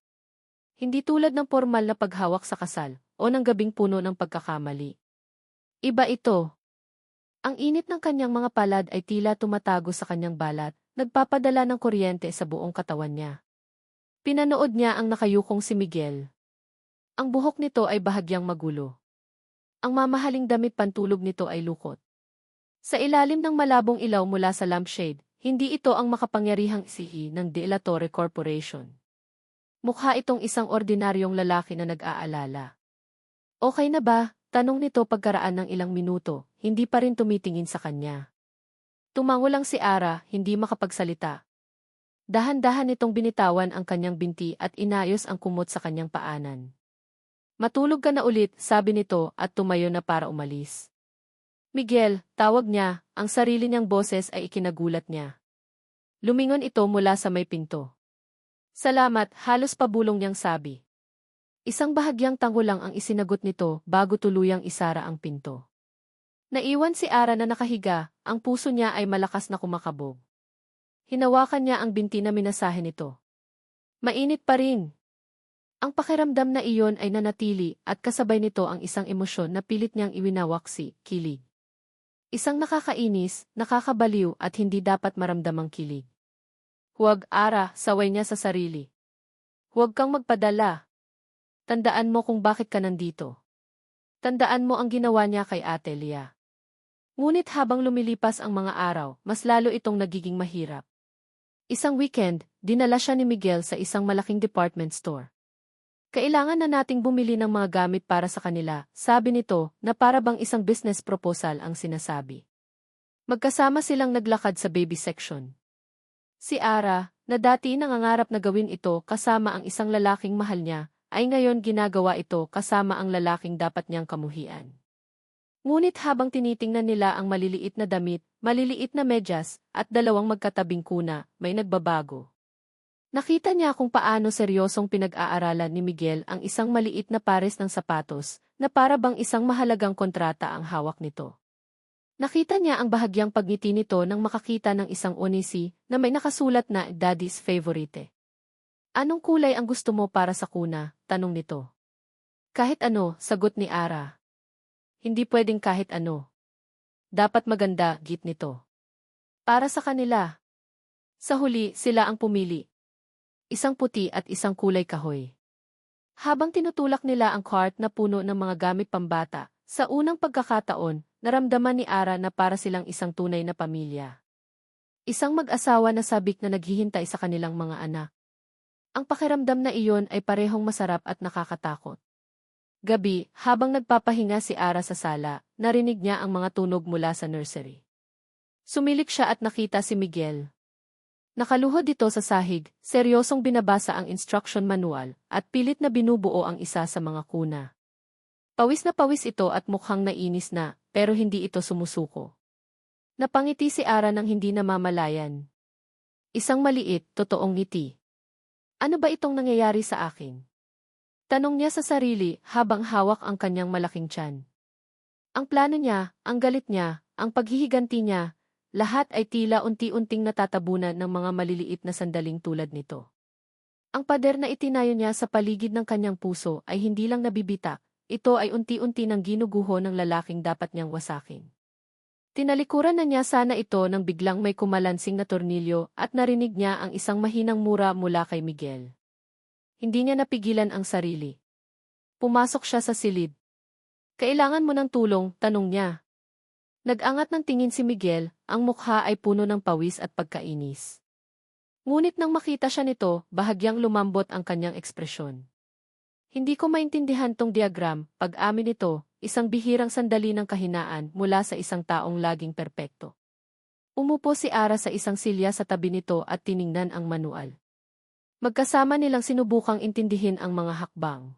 Hindi tulad ng formal na paghawak sa kasal, o ng gabing puno ng pagkakamali. Iba ito. Ang init ng kanyang mga palad ay tila tumatago sa kanyang balat, nagpapadala ng kuryente sa buong katawan niya. Pinanood niya ang nakayukong si Miguel. Ang buhok nito ay bahagyang magulo. Ang mamahaling damit pantulog nito ay lukot. Sa ilalim ng malabong ilaw mula sa lampshade, hindi ito ang makapangyarihang sihi ng De La Torre Corporation. Mukha itong isang ordinaryong lalaki na nag-aalala. Okay na ba? Tanong nito pagkaraan ng ilang minuto, hindi pa rin tumitingin sa kanya. Tumango lang si Ara, hindi makapagsalita. Dahan-dahan nitong binitawan ang kanyang binti at inayos ang kumot sa kanyang paanan. Matulog ka na ulit, sabi nito at tumayo na para umalis. Miguel, tawag niya, ang sarili niyang boses ay ikinagulat niya. Lumingon ito mula sa may pinto. Salamat, halos pabulong niyang sabi. Isang bahagyang tango lang ang isinagot nito bago tuluyang isara ang pinto. Naiwan si Ara na nakahiga, ang puso niya ay malakas na kumakabog. Hinawakan niya ang binti na minasahe nito. Mainit pa rin. Ang pakiramdam na iyon ay nanatili at kasabay nito ang isang emosyon na pilit niyang iwinawaksi, kilig. Isang nakakainis, nakakabaliw at hindi dapat maramdamang kilig. Huwag, Ara, saway niya sa sarili. Huwag kang magpadala. Tandaan mo kung bakit ka nandito. Tandaan mo ang ginawa niya kay Ate Lia. Ngunit habang lumilipas ang mga araw, mas lalo itong nagiging mahirap. Isang weekend, dinala siya ni Miguel sa isang malaking department store. Kailangan na nating bumili ng mga gamit para sa kanila, sabi nito, na para bang isang business proposal ang sinasabi. Magkasama silang naglakad sa baby section. Si Ara, na dati nangangarap na gawin ito kasama ang isang lalaking mahal niya, ay ngayon ginagawa ito kasama ang lalaking dapat niyang kamuhian. Ngunit habang tinitingnan nila ang maliliit na damit, maliliit na medyas, at dalawang magkatabing kuna, may nagbabago. Nakita niya kung paano seryosong pinag-aaralan ni Miguel ang isang maliit na pares ng sapatos, na para bang isang mahalagang kontrata ang hawak nito. Nakita niya ang bahagyang pagngiti nito nang makakita ng isang onisi na may nakasulat na Daddy's Favorite. Anong kulay ang gusto mo para sa kuna? Tanong nito. Kahit ano, sagot ni Ara. Hindi pwedeng kahit ano. Dapat maganda, git nito. Para sa kanila. Sa huli, sila ang pumili. Isang puti at isang kulay kahoy. Habang tinutulak nila ang cart na puno ng mga gamit pambata, sa unang pagkakataon, naramdaman ni Ara na para silang isang tunay na pamilya. Isang mag-asawa na sabik na naghihintay sa kanilang mga anak. Ang pakiramdam na iyon ay parehong masarap at nakakatakot. Gabi, habang nagpapahinga si Ara sa sala, narinig niya ang mga tunog mula sa nursery. Sumilik siya at nakita si Miguel. Nakaluhod ito sa sahig, seryosong binabasa ang instruction manual, at pilit na binubuo ang isa sa mga kuna. Pawis na pawis ito at mukhang nainis na, pero hindi ito sumusuko. Napangiti si Ara nang hindi namamalayan. Isang maliit, totoong ngiti. Ano ba itong nangyayari sa akin? Tanong niya sa sarili habang hawak ang kanyang malaking tiyan. Ang plano niya, ang galit niya, ang paghihiganti niya, lahat ay tila unti-unting natatabunan ng mga maliliit na sandaling tulad nito. Ang pader na itinayo niya sa paligid ng kanyang puso ay hindi lang nabibitak, ito ay unti-unti nang ginuguho ng lalaking dapat niyang wasakin. Tinalikuran na niya sana ito nang biglang may kumalansing na tornilyo at narinig niya ang isang mahinang mura mula kay Miguel. Hindi niya napigilan ang sarili. Pumasok siya sa silid. "Kailangan mo ng tulong?" tanong niya. Nag-angat ng tingin si Miguel, ang mukha ay puno ng pawis at pagkainis. Ngunit nang makita siya nito, bahagyang lumambot ang kanyang ekspresyon. "Hindi ko maintindihan tong diagram," pag-amin nito, isang bihirang sandali ng kahinaan mula sa isang taong laging perpekto. Umupo si Ara sa isang silya sa tabi nito at tiningnan ang manual. Magkasama nilang sinubukang intindihin ang mga hakbang.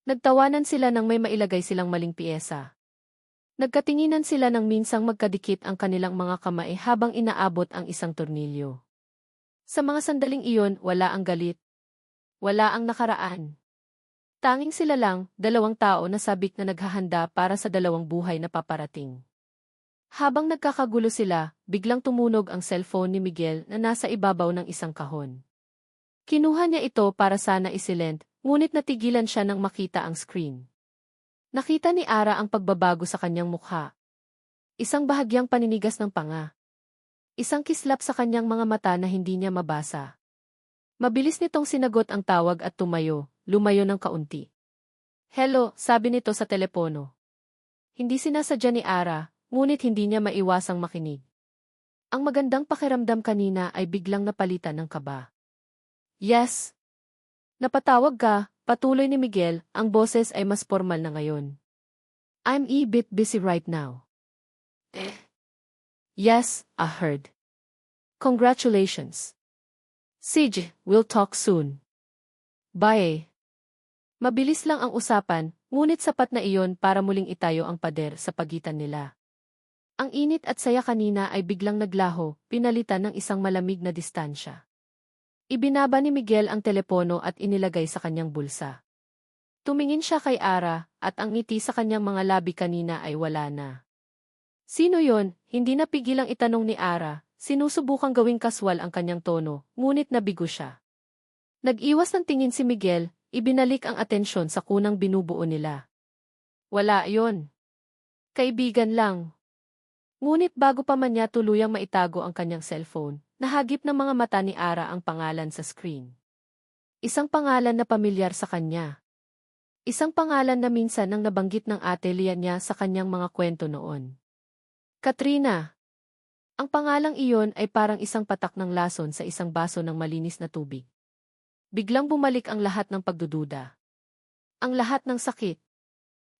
Nagtawanan sila nang may mailagay silang maling piyesa. Nagkatinginan sila nang minsang magkadikit ang kanilang mga kamay habang inaabot ang isang tornilyo. Sa mga sandaling iyon, wala ang galit. Wala ang nakaraan. Tanging sila lang, dalawang tao na sabik na naghahanda para sa dalawang buhay na paparating. Habang nagkakagulo sila, biglang tumunog ang cellphone ni Miguel na nasa ibabaw ng isang kahon. Kinuha niya ito para sana isilent, ngunit natigilan siya nang makita ang screen. Nakita ni Ara ang pagbabago sa kanyang mukha. Isang bahagyang paninigas ng panga. Isang kislap sa kanyang mga mata na hindi niya mabasa. Mabilis nitong sinagot ang tawag at lumayo ng kaunti. "Hello," sabi nito sa telepono. Hindi sinasadya ni Ara, ngunit hindi niya maiwasang makinig. Ang magandang pakiramdam kanina ay biglang napalitan ng kaba. "Yes." "Napatawag ka," patuloy ni Miguel, ang boses ay mas formal na ngayon. "I'm a bit busy right now." "Yes, I heard. Congratulations." "Sige, we'll talk soon. Bye." Mabilis lang ang usapan, ngunit sapat na iyon para muling itayo ang pader sa pagitan nila. Ang init at saya kanina ay biglang naglaho, pinalitan ng isang malamig na distansya. Ibinaba ni Miguel ang telepono at inilagay sa kanyang bulsa. Tumingin siya kay Ara, at ang ngiti sa kanyang mga labi kanina ay wala na. "Sino yon?" Hindi napigilang itanong ni Ara, sinusubukang gawing kaswal ang kanyang tono, ngunit nabigo siya. Nag-iwas ng tingin si Miguel, ibinalik ang atensyon sa kunang binubuo nila. "Wala yon. Kaibigan lang." Ngunit bago pa man niya tuluyang maitago ang kanyang cellphone, nahagip ng mga mata ni Ara ang pangalan sa screen. Isang pangalan na pamilyar sa kanya. Isang pangalan na minsan nang nabanggit ng ate Lia niya sa kanyang mga kwento noon. Katrina. Ang pangalang iyon ay parang isang patak ng lason sa isang baso ng malinis na tubig. Biglang bumalik ang lahat ng pagdududa. Ang lahat ng sakit.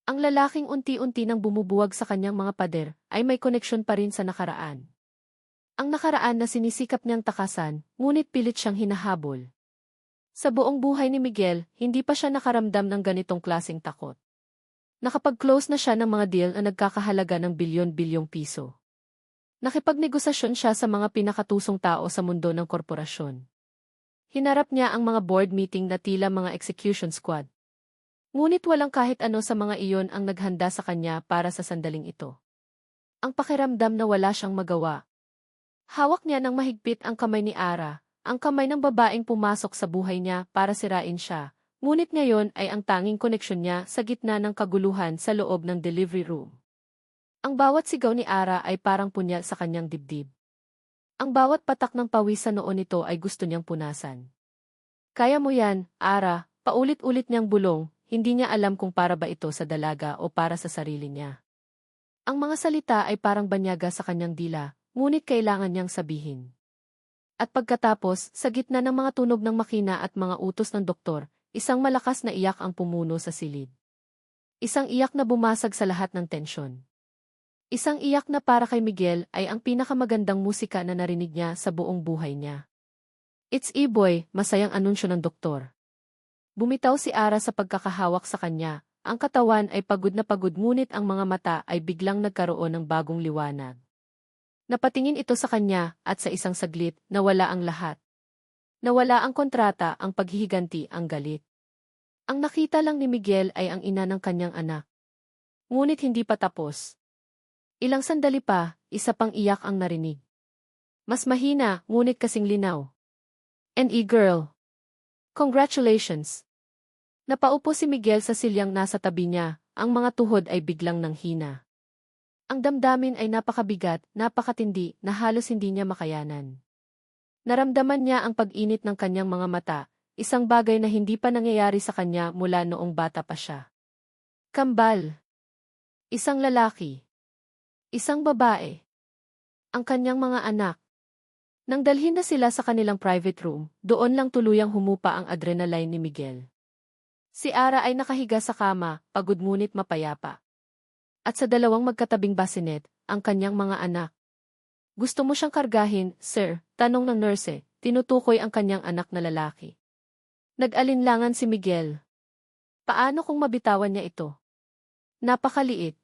Ang lalaking unti-unti nang bumubuwag sa kanyang mga pader ay may koneksyon pa rin sa nakaraan. Ang nakaraan na sinisikap niyang takasan, ngunit pilit siyang hinahabol. Sa buong buhay ni Miguel, hindi pa siya nakaramdam ng ganitong klaseng takot. Nakapag-close na siya ng mga deal na nagkakahalaga ng bilyon-bilyong piso. Nakipagnegosasyon siya sa mga pinakatusong tao sa mundo ng korporasyon. Hinarap niya ang mga board meeting na tila mga execution squad. Ngunit walang kahit ano sa mga iyon ang naghanda sa kanya para sa sandaling ito. Ang pakiramdam na wala siyang magawa. Hawak niya ng mahigpit ang kamay ni Ara, ang kamay ng babaeng pumasok sa buhay niya para sirain siya, ngunit ngayon ay ang tanging koneksyon niya sa gitna ng kaguluhan sa loob ng delivery room. Ang bawat sigaw ni Ara ay parang punyal sa kanyang dibdib. Ang bawat patak ng pawis sa noo nito ay gusto niyang punasan. "Kaya mo yan, Ara," paulit-ulit niyang bulong, hindi niya alam kung para ba ito sa dalaga o para sa sarili niya. Ang mga salita ay parang banyaga sa kanyang dila, ngunit kailangan niyang sabihin. At pagkatapos, sa gitna ng mga tunog ng makina at mga utos ng doktor, isang malakas na iyak ang pumuno sa silid. Isang iyak na bumasag sa lahat ng tensyon. Isang iyak na para kay Miguel ay ang pinakamagandang musika na narinig niya sa buong buhay niya. "It's E-boy," masayang anunsyo ng doktor. Bumitaw si Ara sa pagkakahawak sa kanya, ang katawan ay pagod na pagod ngunit ang mga mata ay biglang nagkaroon ng bagong liwanag. Napatingin ito sa kanya at sa isang saglit, nawala ang lahat. Nawala ang kontrata, ang paghihiganti, ang galit. Ang nakita lang ni Miguel ay ang ina ng kanyang anak. Ngunit hindi pa tapos. Ilang sandali pa, isa pang iyak ang narinig. Mas mahina, ngunit kasing linaw. And girl. Congratulations. Napaupo si Miguel sa silyang nasa tabi niya, ang mga tuhod ay biglang nanghina. Ang damdamin ay napakabigat, napakatindi, na halos hindi niya makayanan. Naramdaman niya ang pag-init ng kanyang mga mata, isang bagay na hindi pa nangyayari sa kanya mula noong bata pa siya. Kambal. Isang lalaki. Isang babae. Ang kanyang mga anak. Nang dalhin na sila sa kanilang private room, doon lang tuluyang humupa ang adrenaline ni Miguel. Si Ara ay nakahiga sa kama, pagod ngunit mapayapa. At sa dalawang magkatabing bassinet, ang kanyang mga anak. Gusto mo siyang kargahin, sir? Tanong ng nurse, tinutukoy ang kanyang anak na lalaki. Nag-alinlangan si Miguel. Paano kung mabitawan niya ito? Napakaliit.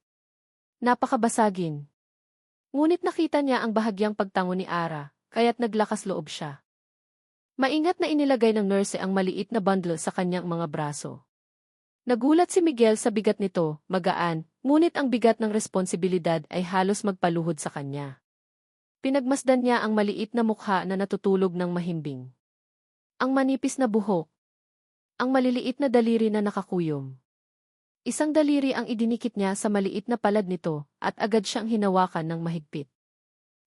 Napakabasagin. Ngunit nakita niya ang bahagyang pagtango ni Ara, kaya't naglakas loob siya. Maingat na inilagay ng nurse ang maliit na bundle sa kanyang mga braso. Nagulat si Miguel sa bigat nito, magaan, ngunit ang bigat ng responsibilidad ay halos magpaluhod sa kanya. Pinagmasdan niya ang maliit na mukha na natutulog ng mahimbing. Ang manipis na buhok. Ang maliliit na daliri na nakakuyom. Isang daliri ang idinikit niya sa maliit na palad nito, at agad siyang hinawakan ng mahigpit.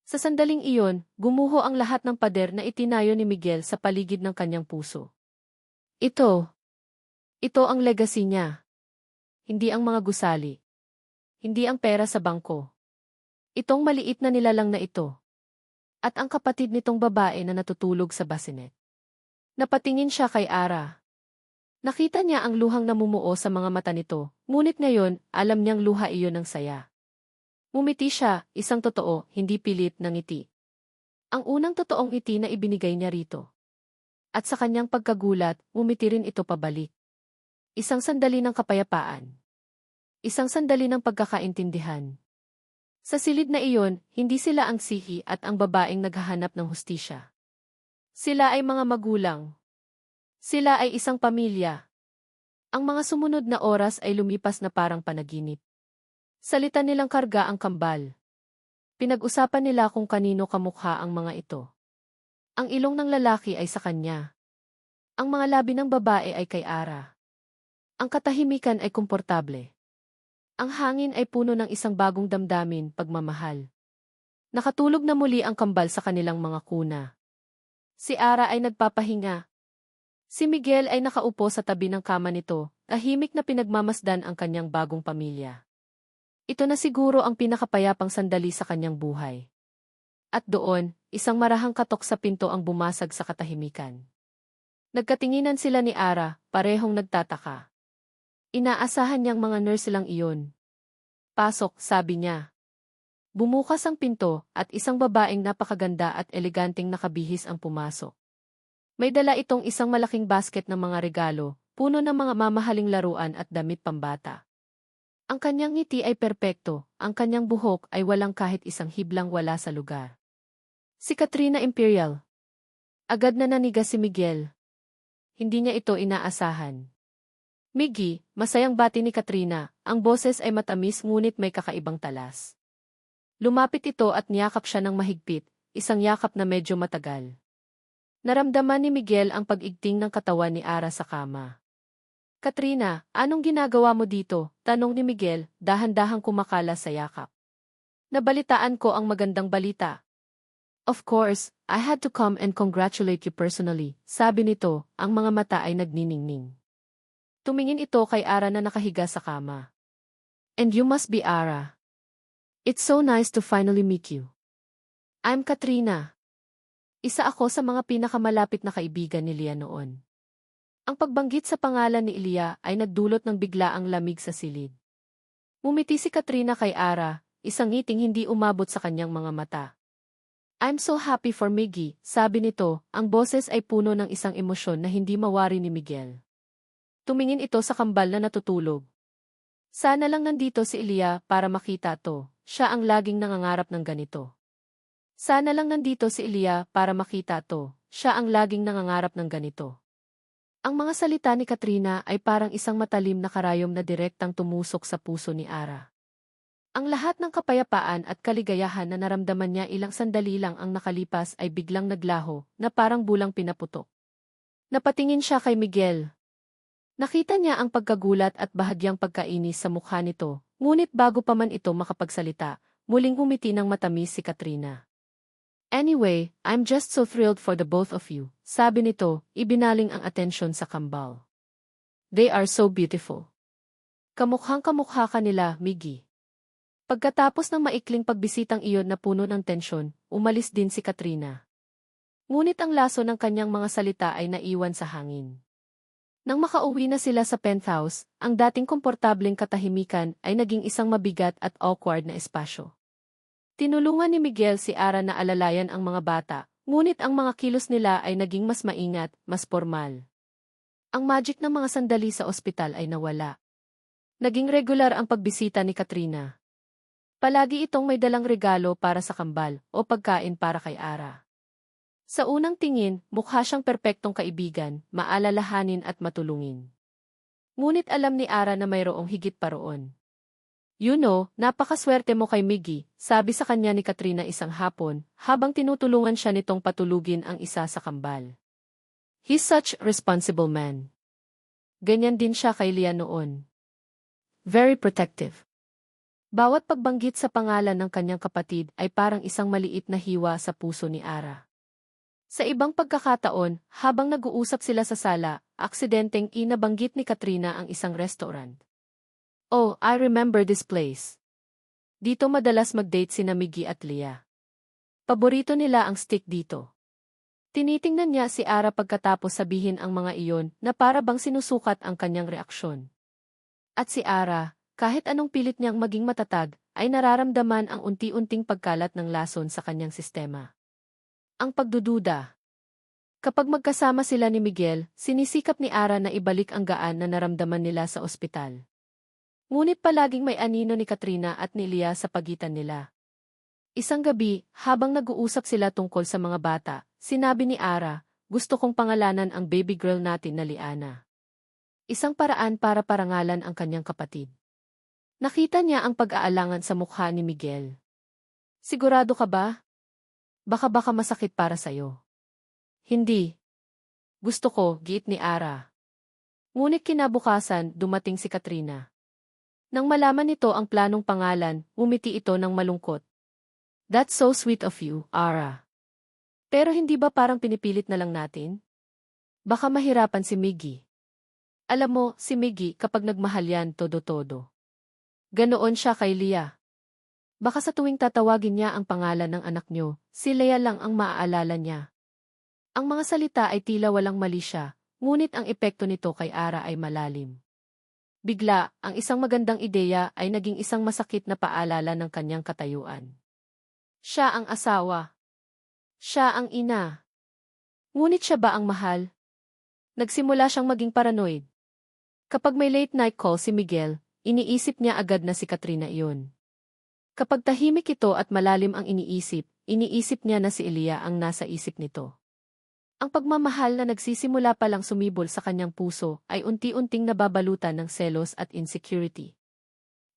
Sa sandaling iyon, gumuho ang lahat ng pader na itinayo ni Miguel sa paligid ng kanyang puso. Ito ang legacy niya. Hindi ang mga gusali. Hindi ang pera sa bangko. Itong maliit na nilalang na ito. At ang kapatid nitong babae na natutulog sa bassinet. Napatingin siya kay Ara. Nakita niya ang luhang namumuo sa mga mata nito, ngunit ngayon, alam niyang luha iyon ng saya. Ngumiti siya, isang totoo, hindi pilit na ngiti. Ang unang totoong ngiti na ibinigay niya rito. At sa kanyang pagkagulat, ngumiti rin ito pabalik. Isang sandali ng kapayapaan. Isang sandali ng pagkakaintindihan. Sa silid na iyon, hindi sila ang sihi at ang babaeng naghahanap ng hustisya. Sila ay mga magulang. Sila ay isang pamilya. Ang mga sumunod na oras ay lumipas na parang panaginip. Salita nilang karga ang kambal. Pinag-usapan nila kung kanino kamukha ang mga ito. Ang ilong ng lalaki ay sa kanya. Ang mga labi ng babae ay kay Ara. Ang katahimikan ay komportable. Ang hangin ay puno ng isang bagong damdamin, pagmamahal. Nakatulog na muli ang kambal sa kanilang mga kuna. Si Ara ay nagpapahinga. Si Miguel ay nakaupo sa tabi ng kama nito, tahimik na pinagmamasdan ang kanyang bagong pamilya. Ito na siguro ang pinakapayapang sandali sa kanyang buhay. At doon, isang marahang katok sa pinto ang bumasag sa katahimikan. Nagkatinginan sila ni Ara, parehong nagtataka. Inaasahan niyang mga nurse lang iyon. Pasok, sabi niya. Bumukas ang pinto, at isang babaeng napakaganda at eleganteng nakabihis ang pumasok. May dala itong isang malaking basket ng mga regalo, puno ng mga mamahaling laruan at damit pambata. Ang kanyang ngiti ay perpekto, ang kanyang buhok ay walang kahit isang hiblang wala sa lugar. Si Katrina Imperial. Agad na nanigas si Miguel. Hindi niya ito inaasahan. Miggy, masayang bati ni Katrina, ang boses ay matamis ngunit may kakaibang talas. Lumapit ito at niyakap siya ng mahigpit, isang yakap na medyo matagal. Naramdaman ni Miguel ang pag-igting ng katawan ni Ara sa kama. Katrina, anong ginagawa mo dito? Tanong ni Miguel, dahan-dahang kumakala sa yakap. Nabalitaan ko ang magandang balita. Of course, I had to come and congratulate you personally, sabi nito, ang mga mata ay nagniningning. Tumingin ito kay Ara na nakahiga sa kama. And you must be Ara. It's so nice to finally meet you. I'm Katrina. Isa ako sa mga pinakamalapit na kaibigan ni Lia noon. Ang pagbanggit sa pangalan ni Lia ay nagdulot ng biglaang lamig sa silid. Ngumiti si Katrina kay Ara, isang ngiting hindi umabot sa kanyang mga mata. I'm so happy for Miggy, sabi nito, ang boses ay puno ng isang emosyon na hindi mawari ni Miguel. Tumingin ito sa kambal na natutulog. Sana lang nandito si Lia para makita to, siya ang laging nangangarap ng ganito. Sana lang nandito si Lia para makita to, siya ang laging nangangarap ng ganito. Ang mga salita ni Katrina ay parang isang matalim na karayom na direktang tumusok sa puso ni Ara. Ang lahat ng kapayapaan at kaligayahan na naramdaman niya ilang sandali lang ang nakalipas ay biglang naglaho na parang bulang pinaputok. Napatingin siya kay Miguel. Nakita niya ang pagkagulat at bahagyang pagkainis sa mukha nito, ngunit bago pa man ito makapagsalita, muling humiti ng matamis si Katrina. Anyway, I'm just so thrilled for the both of you, sabi nito, ibinaling ang atensyon sa kambal. They are so beautiful. Kamukhang-kamukha ka nila, Miggy. Pagkatapos ng maikling pagbisitang iyon na puno ng tensyon, umalis din si Katrina. Ngunit ang laso ng kanyang mga salita ay naiwan sa hangin. Nang makauwi na sila sa penthouse, ang dating komportableng katahimikan ay naging isang mabigat at awkward na espasyo. Tinulungan ni Miguel si Ara na alalayan ang mga bata, ngunit ang mga kilos nila ay naging mas maingat, mas formal. Ang magic ng mga sandali sa ospital ay nawala. Naging regular ang pagbisita ni Katrina. Palagi itong may dalang regalo para sa kambal o pagkain para kay Ara. Sa unang tingin, mukha siyang perpektong kaibigan, maalalahanin at matulungin. Ngunit alam ni Ara na mayroong higit pa roon. You know, napakaswerte mo kay Miggy, sabi sa kanya ni Katrina isang hapon, habang tinutulungan siya nitong patulugin ang isa sa kambal. He's such a responsible man. Ganyan din siya kay Lia noon. Very protective. Bawat pagbanggit sa pangalan ng kanyang kapatid ay parang isang maliit na hiwa sa puso ni Ara. Sa ibang pagkakataon, habang nag-uusap sila sa sala, aksidenteng inabanggit ni Katrina ang isang restaurant. Oh, I remember this place. Dito madalas mag-date sina Miggy at Lia. Paborito nila ang steak dito. Tinitingnan niya si Ara pagkatapos sabihin ang mga iyon na para bang sinusukat ang kanyang reaksyon. At si Ara, kahit anong pilit niyang maging matatag, ay nararamdaman ang unti-unting pagkalat ng lason sa kanyang sistema. Ang pagdududa. Kapag magkasama sila ni Miguel, sinisikap ni Ara na ibalik ang gaan na naramdaman nila sa ospital. Ngunit palaging may anino ni Katrina at ni Lia sa pagitan nila. Isang gabi, habang nag-uusap sila tungkol sa mga bata, sinabi ni Ara, gusto kong pangalanan ang baby girl natin na Liana. Isang paraan para parangalan ang kanyang kapatid. Nakita niya ang pag-aalangan sa mukha ni Miguel. Sigurado ka ba? Baka masakit para sa'yo. Hindi. Gusto ko, giit ni Ara. Ngunit kinabukasan, dumating si Katrina. Nang malaman nito ang planong pangalan, umiti ito ng malungkot. That's so sweet of you, Ara. Pero hindi ba parang pinipilit na lang natin? Baka mahirapan si Miggy. Alam mo, si Miggy kapag nagmahal yan, todo-todo. Ganoon siya kay Lia. Baka sa tuwing tatawagin niya ang pangalan ng anak niyo, si Lia lang ang maaalala niya. Ang mga salita ay tila walang mali siya, ngunit ang epekto nito kay Ara ay malalim. Bigla, ang isang magandang ideya ay naging isang masakit na paalala ng kanyang katayuan. Siya ang asawa. Siya ang ina. Ngunit siya ba ang mahal? Nagsimula siyang maging paranoid. Kapag may late night call si Miguel, iniisip niya agad na si Katrina iyon. Kapag tahimik ito at malalim ang iniisip niya na si Elia ang nasa isip nito. Ang pagmamahal na nagsisimula pa lang sumibol sa kanyang puso ay unti-unting nababalutan ng selos at insecurity.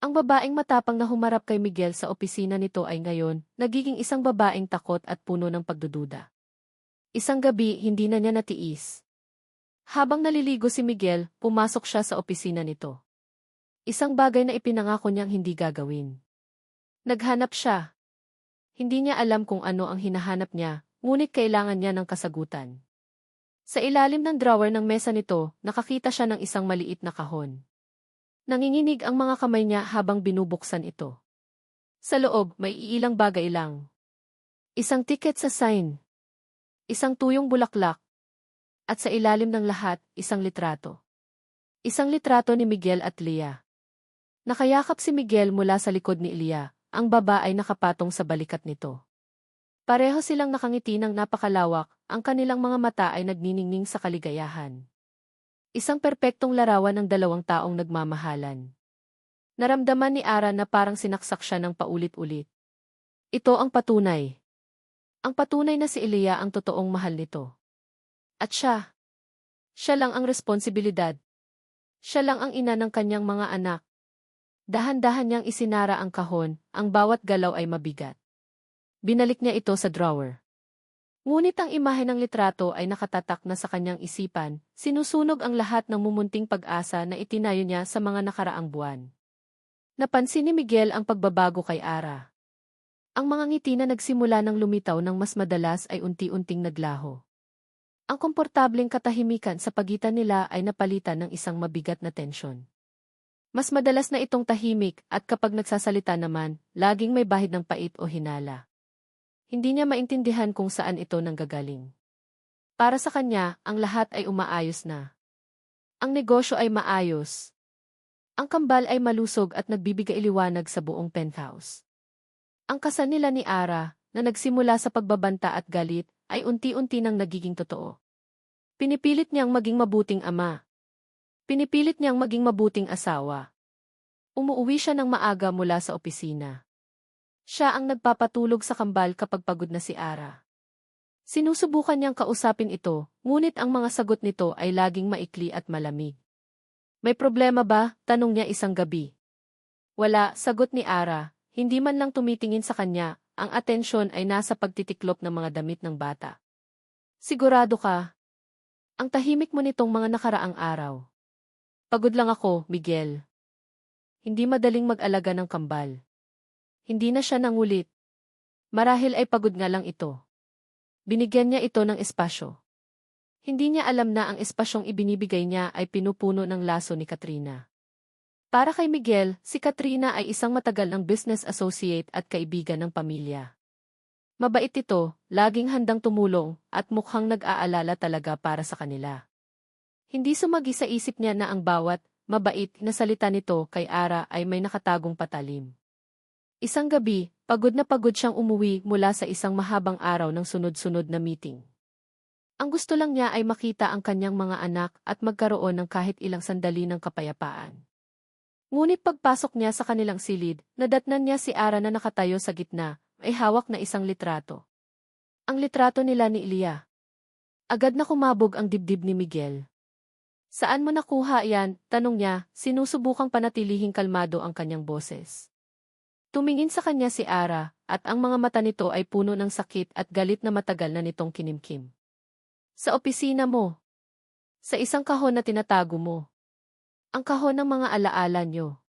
Ang babaeng matapang na humarap kay Miguel sa opisina nito ay ngayon nagiging isang babaeng takot at puno ng pagdududa. Isang gabi hindi na niya natiis. Habang naliligo si Miguel, pumasok siya sa opisina nito. Isang bagay na ipinangako niyang hindi gagawin. Naghanap siya. Hindi niya alam kung ano ang hinahanap niya, ngunit kailangan niya ng kasagutan. Sa ilalim ng drawer ng mesa nito, nakakita siya ng isang maliit na kahon. Nanginginig ang mga kamay niya habang binubuksan ito. Sa loob, may iilang bagay lang. Isang tiket sa sign. Isang tuyong bulaklak. At sa ilalim ng lahat, isang litrato. Isang litrato ni Miguel at Lia. Nakayakap si Miguel mula sa likod ni Lia, ang baba ay nakapatong sa balikat nito. Pareho silang nakangiti ng napakalawak, ang kanilang mga mata ay nagniningning sa kaligayahan. Isang perpektong larawan ng dalawang taong nagmamahalan. Naramdaman ni Ara na parang sinaksak siya ng paulit-ulit. Ito ang patunay. Ang patunay na si Elia ang totoong mahal nito. At siya. Siya lang ang responsibilidad. Siya lang ang ina ng kanyang mga anak. Dahan-dahan niyang isinara ang kahon, ang bawat galaw ay mabigat. Binalik niya ito sa drawer. Ngunit ang imahe ng litrato ay nakatatak na sa kanyang isipan, sinusunog ang lahat ng mumunting pag-asa na itinayo niya sa mga nakaraang buwan. Napansin ni Miguel ang pagbabago kay Ara. Ang mga ngiti na nagsimula ng lumitaw ng mas madalas ay unti-unting naglaho. Ang komportableng katahimikan sa pagitan nila ay napalitan ng isang mabigat na tensyon. Mas madalas na itong tahimik at kapag nagsasalita naman, laging may bahid ng pait o hinala. Hindi niya maintindihan kung saan ito nanggagaling. Para sa kanya, ang lahat ay umaayos na. Ang negosyo ay maayos. Ang kambal ay malusog at nagbibigay liwanag sa buong penthouse. Ang kasal nila ni Ara, na nagsimula sa pagbabanta at galit, ay unti-unti nang nagiging totoo. Pinipilit niyang maging mabuting ama. Pinipilit niyang maging mabuting asawa. Umuuwi siya ng maaga mula sa opisina. Siya ang nagpapatulog sa kambal kapag pagod na si Ara. Sinusubukan niyang kausapin ito, ngunit ang mga sagot nito ay laging maikli at malamig. May problema ba? Tanong niya isang gabi. Wala, sagot ni Ara, hindi man lang tumitingin sa kanya, ang atensyon ay nasa pagtitiklop ng mga damit ng bata. Sigurado ka? Ang tahimik mo nitong mga nakaraang araw. Pagod lang ako, Miguel. Hindi madaling mag-alaga ng kambal. Hindi na siya nangulit. Marahil ay pagod nga lang ito. Binigyan niya ito ng espasyo. Hindi niya alam na ang espasyong ibinibigay niya ay pinupuno ng laso ni Katrina. Para kay Miguel, si Katrina ay isang matagal ng business associate at kaibigan ng pamilya. Mabait ito, laging handang tumulong, at mukhang nag-aalala talaga para sa kanila. Hindi sumagi sa isip niya na ang bawat mabait na salita nito kay Ara ay may nakatagong patalim. Isang gabi, pagod na pagod siyang umuwi mula sa isang mahabang araw ng sunod-sunod na meeting. Ang gusto lang niya ay makita ang kanyang mga anak at magkaroon ng kahit ilang sandali ng kapayapaan. Ngunit pagpasok niya sa kanilang silid, nadatnan niya si Ara na nakatayo sa gitna, ay hawak na isang litrato. Ang litrato nila ni Ilia. Agad na kumabog ang dibdib ni Miguel. Saan mo nakuha yan? Tanong niya, sinusubukang panatilihing kalmado ang kanyang boses. Tumingin sa kanya si Ara, at ang mga mata nito ay puno ng sakit at galit na matagal na nitong kinimkim. Sa opisina mo. Sa isang kahon na tinatago mo. Ang kahon ng mga alaala nyo.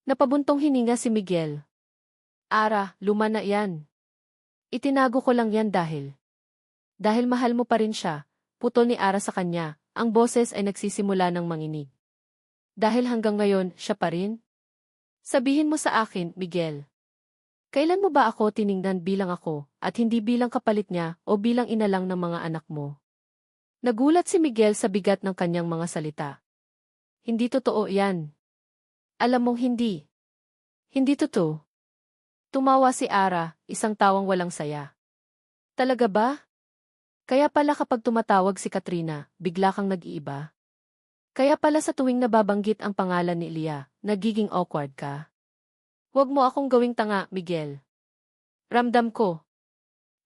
Napabuntong hininga si Miguel. Ara, luma na yan. Itinago ko lang yan dahil mahal mo pa rin siya, putol ni Ara sa kanya. Ang boses ay nagsisimula ng manginig. Dahil hanggang ngayon, siya pa rin? Sabihin mo sa akin, Miguel. Kailan mo ba ako tiningnan bilang ako, at hindi bilang kapalit niya o bilang ina lang ng mga anak mo? Nagulat si Miguel sa bigat ng kanyang mga salita. Hindi totoo yan. Alam mong hindi. Hindi totoo. Tumawa si Ara, isang tawang walang saya. Talaga ba? Kaya pala kapag tumatawag si Katrina, bigla kang nag-iiba. Kaya pala sa tuwing nababanggit ang pangalan ni Ilia, nagiging awkward ka. Huwag mo akong gawing tanga, Miguel. Ramdam ko.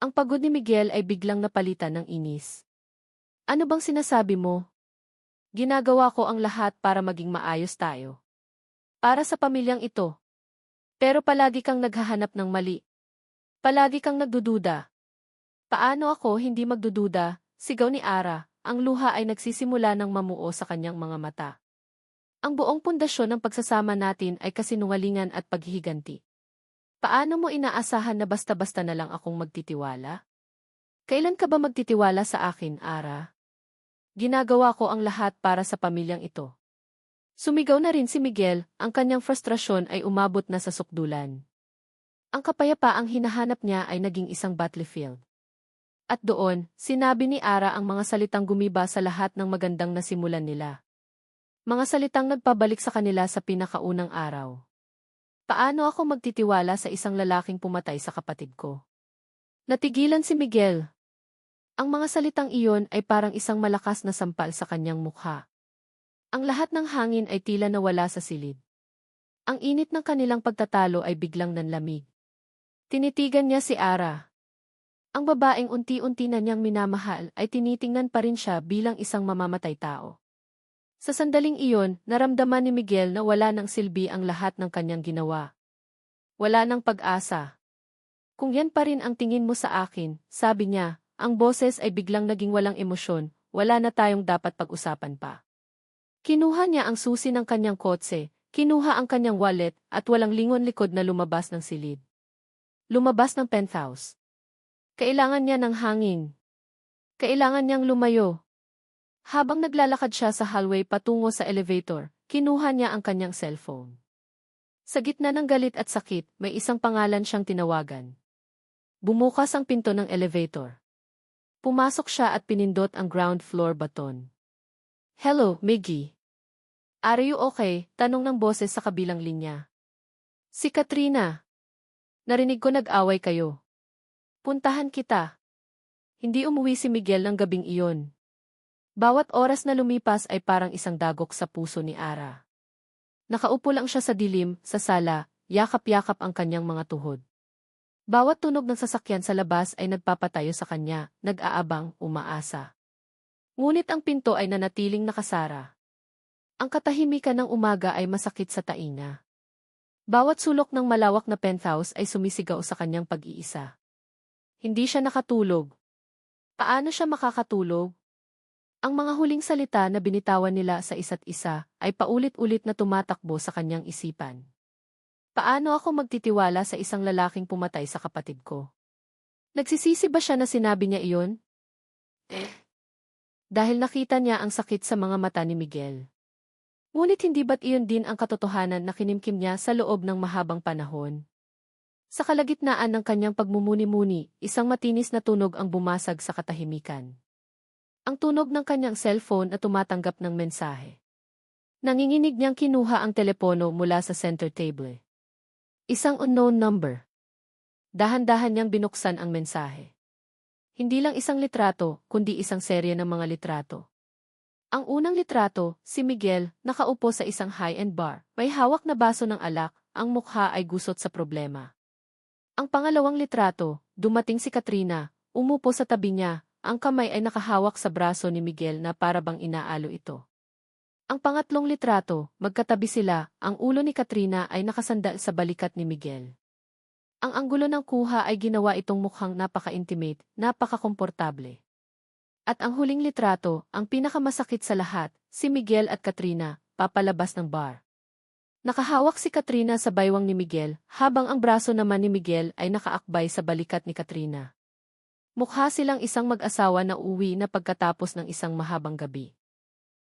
Ang pagod ni Miguel ay biglang napalitan ng inis. Ano bang sinasabi mo? Ginagawa ko ang lahat para maging maayos tayo. Para sa pamilyang ito. Pero palagi kang naghahanap ng mali. Palagi kang nagdududa. Paano ako hindi magdududa? Sigaw ni Ara, ang luha ay nagsisimula ng mamuo sa kanyang mga mata. Ang buong pundasyon ng pagsasama natin ay kasinungalingan at paghihiganti. Paano mo inaasahan na basta-basta na lang akong magtitiwala? Kailan ka ba magtitiwala sa akin, Ara? Ginagawa ko ang lahat para sa pamilyang ito. Sumigaw na rin si Miguel, ang kanyang frustrasyon ay umabot na sa sukdulan. Ang kapayapaang hinahanap niya ay naging isang battlefield. At doon, sinabi ni Ara ang mga salitang gumiba sa lahat ng magandang nasimulan nila. Mga salitang nagpabalik sa kanila sa pinakaunang araw. Paano ako magtitiwala sa isang lalaking pumatay sa kapatid ko? Natigilan si Miguel. Ang mga salitang iyon ay parang isang malakas na sampal sa kanyang mukha. Ang lahat ng hangin ay tila nawala sa silid. Ang init ng kanilang pagtatalo ay biglang nanlamig. Tinitigan niya si Ara. Ang babaeng unti-unti na niyang minamahal ay tinitingnan pa rin siya bilang isang mamamatay tao. Sa sandaling iyon, naramdaman ni Miguel na wala ng silbi ang lahat ng kanyang ginawa. Wala ng pag-asa. Kung yan pa rin ang tingin mo sa akin, sabi niya, ang boses ay biglang naging walang emosyon, wala na tayong dapat pag-usapan pa. Kinuha niya ang susi ng kanyang kotse, kinuha ang kanyang wallet, at walang lingon likod na lumabas ng silid. Lumabas ng penthouse. Kailangan niya ng hangin. Kailangan niyang lumayo. Habang naglalakad siya sa hallway patungo sa elevator, kinuha niya ang kanyang cellphone. Sa gitna ng galit at sakit, may isang pangalan siyang tinawagan. Bumukas ang pinto ng elevator. Pumasok siya at pinindot ang ground floor button. "Hello, Miggy. Are you okay?" Tanong ng boses sa kabilang linya. "Si Katrina. Narinig ko nag-away kayo. Puntahan kita." Hindi umuwi si Miguel ng gabing iyon. Bawat oras na lumipas ay parang isang dagok sa puso ni Ara. Nakaupo lang siya sa dilim, sa sala, yakap-yakap ang kanyang mga tuhod. Bawat tunog ng sasakyan sa labas ay nagpapatayo sa kanya, nag-aabang, umaasa. Ngunit ang pinto ay nanatiling nakasara. Ang katahimikan ng umaga ay masakit sa tainga. Bawat sulok ng malawak na penthouse ay sumisigaw sa kanyang pag-iisa. Hindi siya nakatulog. Paano siya makakatulog? Ang mga huling salita na binitawan nila sa isa't isa ay paulit-ulit na tumatakbo sa kanyang isipan. Paano ako magtitiwala sa isang lalaking pumatay sa kapatid ko? Nagsisisi ba siya na sinabi niya iyon? Dahil nakita niya ang sakit sa mga mata ni Miguel. Ngunit hindi ba't iyon din ang katotohanan na kinimkim niya sa loob ng mahabang panahon? Sa kalagitnaan ng kanyang pagmumuni-muni, isang matinis na tunog ang bumasag sa katahimikan. Ang tunog ng kanyang cellphone na tumatanggap ng mensahe. Nanginginig niyang kinuha ang telepono mula sa center table. Isang unknown number. Dahan-dahan niyang binuksan ang mensahe. Hindi lang isang litrato, kundi isang serye ng mga litrato. Ang unang litrato, si Miguel, nakaupo sa isang high-end bar. May hawak na baso ng alak, ang mukha ay gusot sa problema. Ang pangalawang litrato, dumating si Katrina, umupo sa tabi niya. Ang kamay ay nakahawak sa braso ni Miguel na para bang inaalo ito. Ang pangatlong litrato, magkatabi sila, ang ulo ni Katrina ay nakasandal sa balikat ni Miguel. Ang anggulo ng kuha ay ginawa itong mukhang napaka-intimate, napaka-komportable. At ang huling litrato, ang pinakamasakit sa lahat, si Miguel at Katrina, papalabas ng bar. Nakahawak si Katrina sa baywang ni Miguel, habang ang braso naman ni Miguel ay nakaakbay sa balikat ni Katrina. Mukha silang isang mag-asawa na uuwi na pagkatapos ng isang mahabang gabi.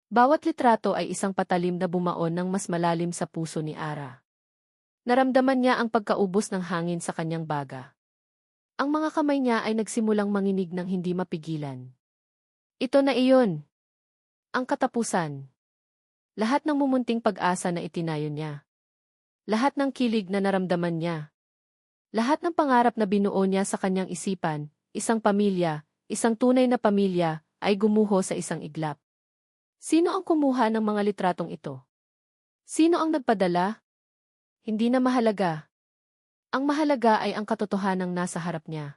Bawat litrato ay isang patalim na bumaon ng mas malalim sa puso ni Ara. Naramdaman niya ang pagkaubos ng hangin sa kanyang baga. Ang mga kamay niya ay nagsimulang manginig ng hindi mapigilan. Ito na iyon. Ang katapusan. Lahat ng mumunting pag-asa na itinayo niya. Lahat ng kilig na naramdaman niya. Lahat ng pangarap na binuo niya sa kanyang isipan. Isang pamilya, isang tunay na pamilya, ay gumuho sa isang iglap. Sino ang kumuha ng mga litratong ito? Sino ang nagpadala? Hindi na mahalaga. Ang mahalaga ay ang katotohanang nasa harap niya.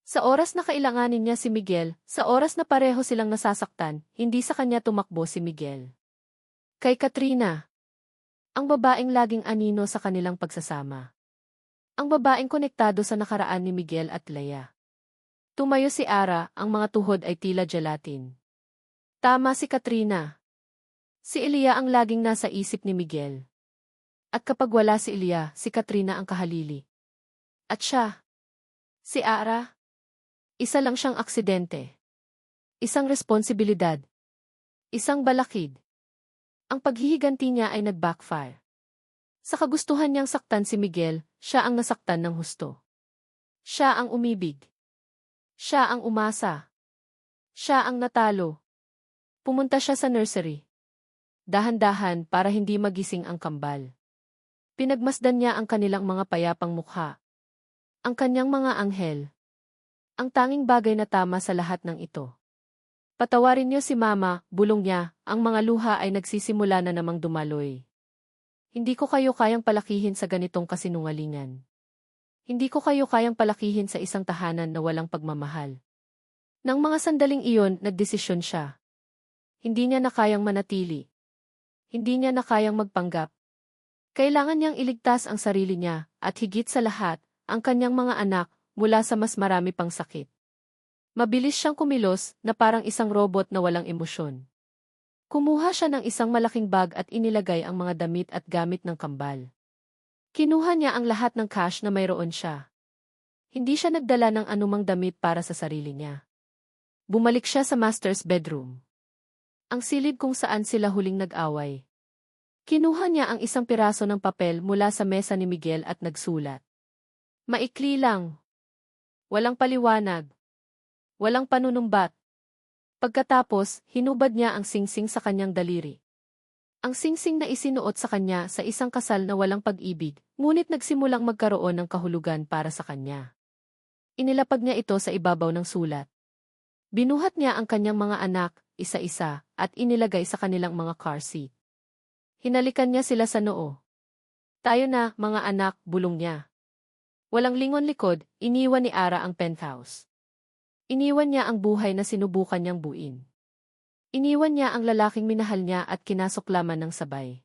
Sa oras na kailanganin niya si Miguel, sa oras na pareho silang nasasaktan, hindi sa kanya tumakbo si Miguel. Kay Katrina. Ang babaeng laging anino sa kanilang pagsasama. Ang babaeng konektado sa nakaraan ni Miguel at Leia. Tumayo si Ara, ang mga tuhod ay tila gelatin. Tama si Katrina. Si Elia ang laging nasa isip ni Miguel. At kapag wala si Elia, si Katrina ang kahalili. At siya, si Ara, isa lang siyang aksidente. Isang responsibilidad. Isang balakid. Ang paghihiganti niya ay nag-backfire. Sa kagustuhan niyang saktan si Miguel, siya ang nasaktan ng husto. Siya ang umibig. Siya ang umasa. Siya ang natalo. Pumunta siya sa nursery. Dahan-dahan para hindi magising ang kambal. Pinagmasdan niya ang kanilang mga payapang mukha. Ang kanyang mga anghel. Ang tanging bagay na tama sa lahat ng ito. Patawarin niyo si Mama, bulong niya, ang mga luha ay nagsisimula na namang dumaloy. Hindi ko kayo kayang palakihin sa ganitong kasinungalingan. Hindi ko kayo kayang palakihin sa isang tahanan na walang pagmamahal. Nang mga sandaling iyon, nagdesisyon siya. Hindi niya na kayang manatili. Hindi niya na kayang magpanggap. Kailangan niyang iligtas ang sarili niya, at higit sa lahat, ang kanyang mga anak, mula sa mas marami pang sakit. Mabilis siyang kumilos, na parang isang robot na walang emosyon. Kumuha siya ng isang malaking bag at inilagay ang mga damit at gamit ng kambal. Kinuha niya ang lahat ng cash na mayroon siya. Hindi siya nagdala ng anumang damit para sa sarili niya. Bumalik siya sa master's bedroom. Ang silid kung saan sila huling nag-away. Kinuha niya ang isang piraso ng papel mula sa mesa ni Miguel at nagsulat. Maikli lang. Walang paliwanag. Walang panunumbat. Pagkatapos, hinubad niya ang singsing sa kanyang daliri. Ang singsing na isinuot sa kanya sa isang kasal na walang pag-ibig, ngunit nagsimulang magkaroon ng kahulugan para sa kanya. Inilapag niya ito sa ibabaw ng sulat. Binuhat niya ang kanyang mga anak, isa-isa, at inilagay sa kanilang mga car seat. Hinalikan niya sila sa noo. Tayo na, mga anak, bulong niya. Walang lingon likod, iniwan ni Ara ang penthouse. Iniwan niya ang buhay na sinubukan niyang buuin. Iniwan niya ang lalaking minahal niya at kinasoklaman ng sabay.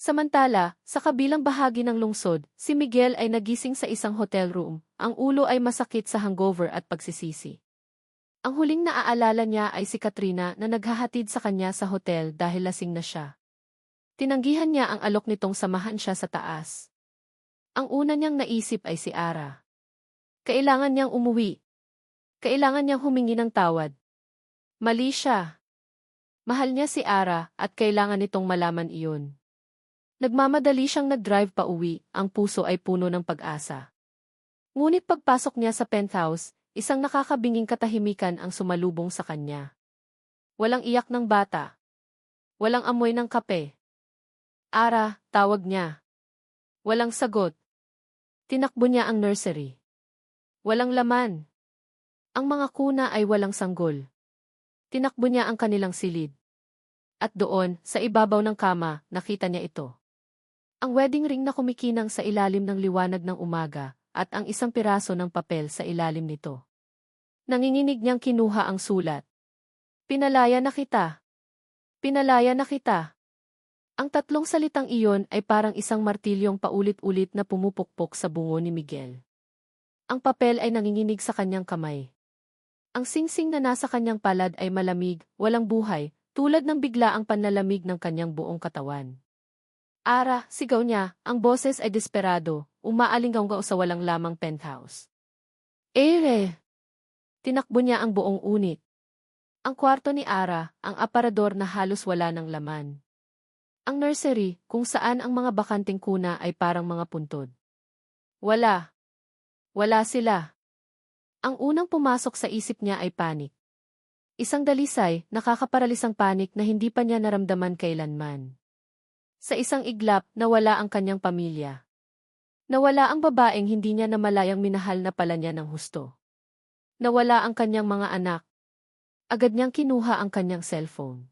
Samantala, sa kabilang bahagi ng lungsod, si Miguel ay nagising sa isang hotel room. Ang ulo ay masakit sa hangover at pagsisisi. Ang huling naaalala niya ay si Katrina na naghahatid sa kanya sa hotel dahil lasing na siya. Tinanggihan niya ang alok nitong samahan siya sa taas. Ang una niyang naisip ay si Ara. Kailangan niyang umuwi. Kailangan niyang humingi ng tawad. Mali siya. Mahal niya si Ara at kailangan nitong malaman iyon. Nagmamadali siyang nag-drive pa uwi, ang puso ay puno ng pag-asa. Ngunit pagpasok niya sa penthouse, isang nakakabinging katahimikan ang sumalubong sa kanya. Walang iyak ng bata. Walang amoy ng kape. Ara, tawag niya. Walang sagot. Tinakbo niya ang nursery. Walang laman. Ang mga kuna ay walang sanggol. Tinakbo niya ang kanilang silid. At doon, sa ibabaw ng kama, nakita niya ito. Ang wedding ring na kumikinang sa ilalim ng liwanag ng umaga, at ang isang piraso ng papel sa ilalim nito. Nanginginig niyang kinuha ang sulat. Pinalaya na kita. Pinalaya na kita. Ang tatlong salitang iyon ay parang isang martilyong paulit-ulit na pumupukpok sa bungo ni Miguel. Ang papel ay nanginginig sa kanyang kamay. Ang singsing na nasa kanyang palad ay malamig, walang buhay, tulad ng biglaang panlalamig ng kanyang buong katawan. Ara, sigaw niya, ang boses ay desperado, umaalinggaw sa walang lamang penthouse. Ere! Tinakbo niya ang buong unit. Ang kwarto ni Ara, ang aparador na halos wala ng laman. Ang nursery, kung saan ang mga bakanting kuna ay parang mga puntod. Wala. Wala sila. Ang unang pumasok sa isip niya ay panik. Isang dalisay, nakakaparalisang panik na hindi pa niya naramdaman kailanman. Sa isang iglap, nawala ang kanyang pamilya. Nawala ang babaeng hindi niya namalayang minahal na pala niya ng husto. Nawala ang kanyang mga anak. Agad niyang kinuha ang kanyang cellphone.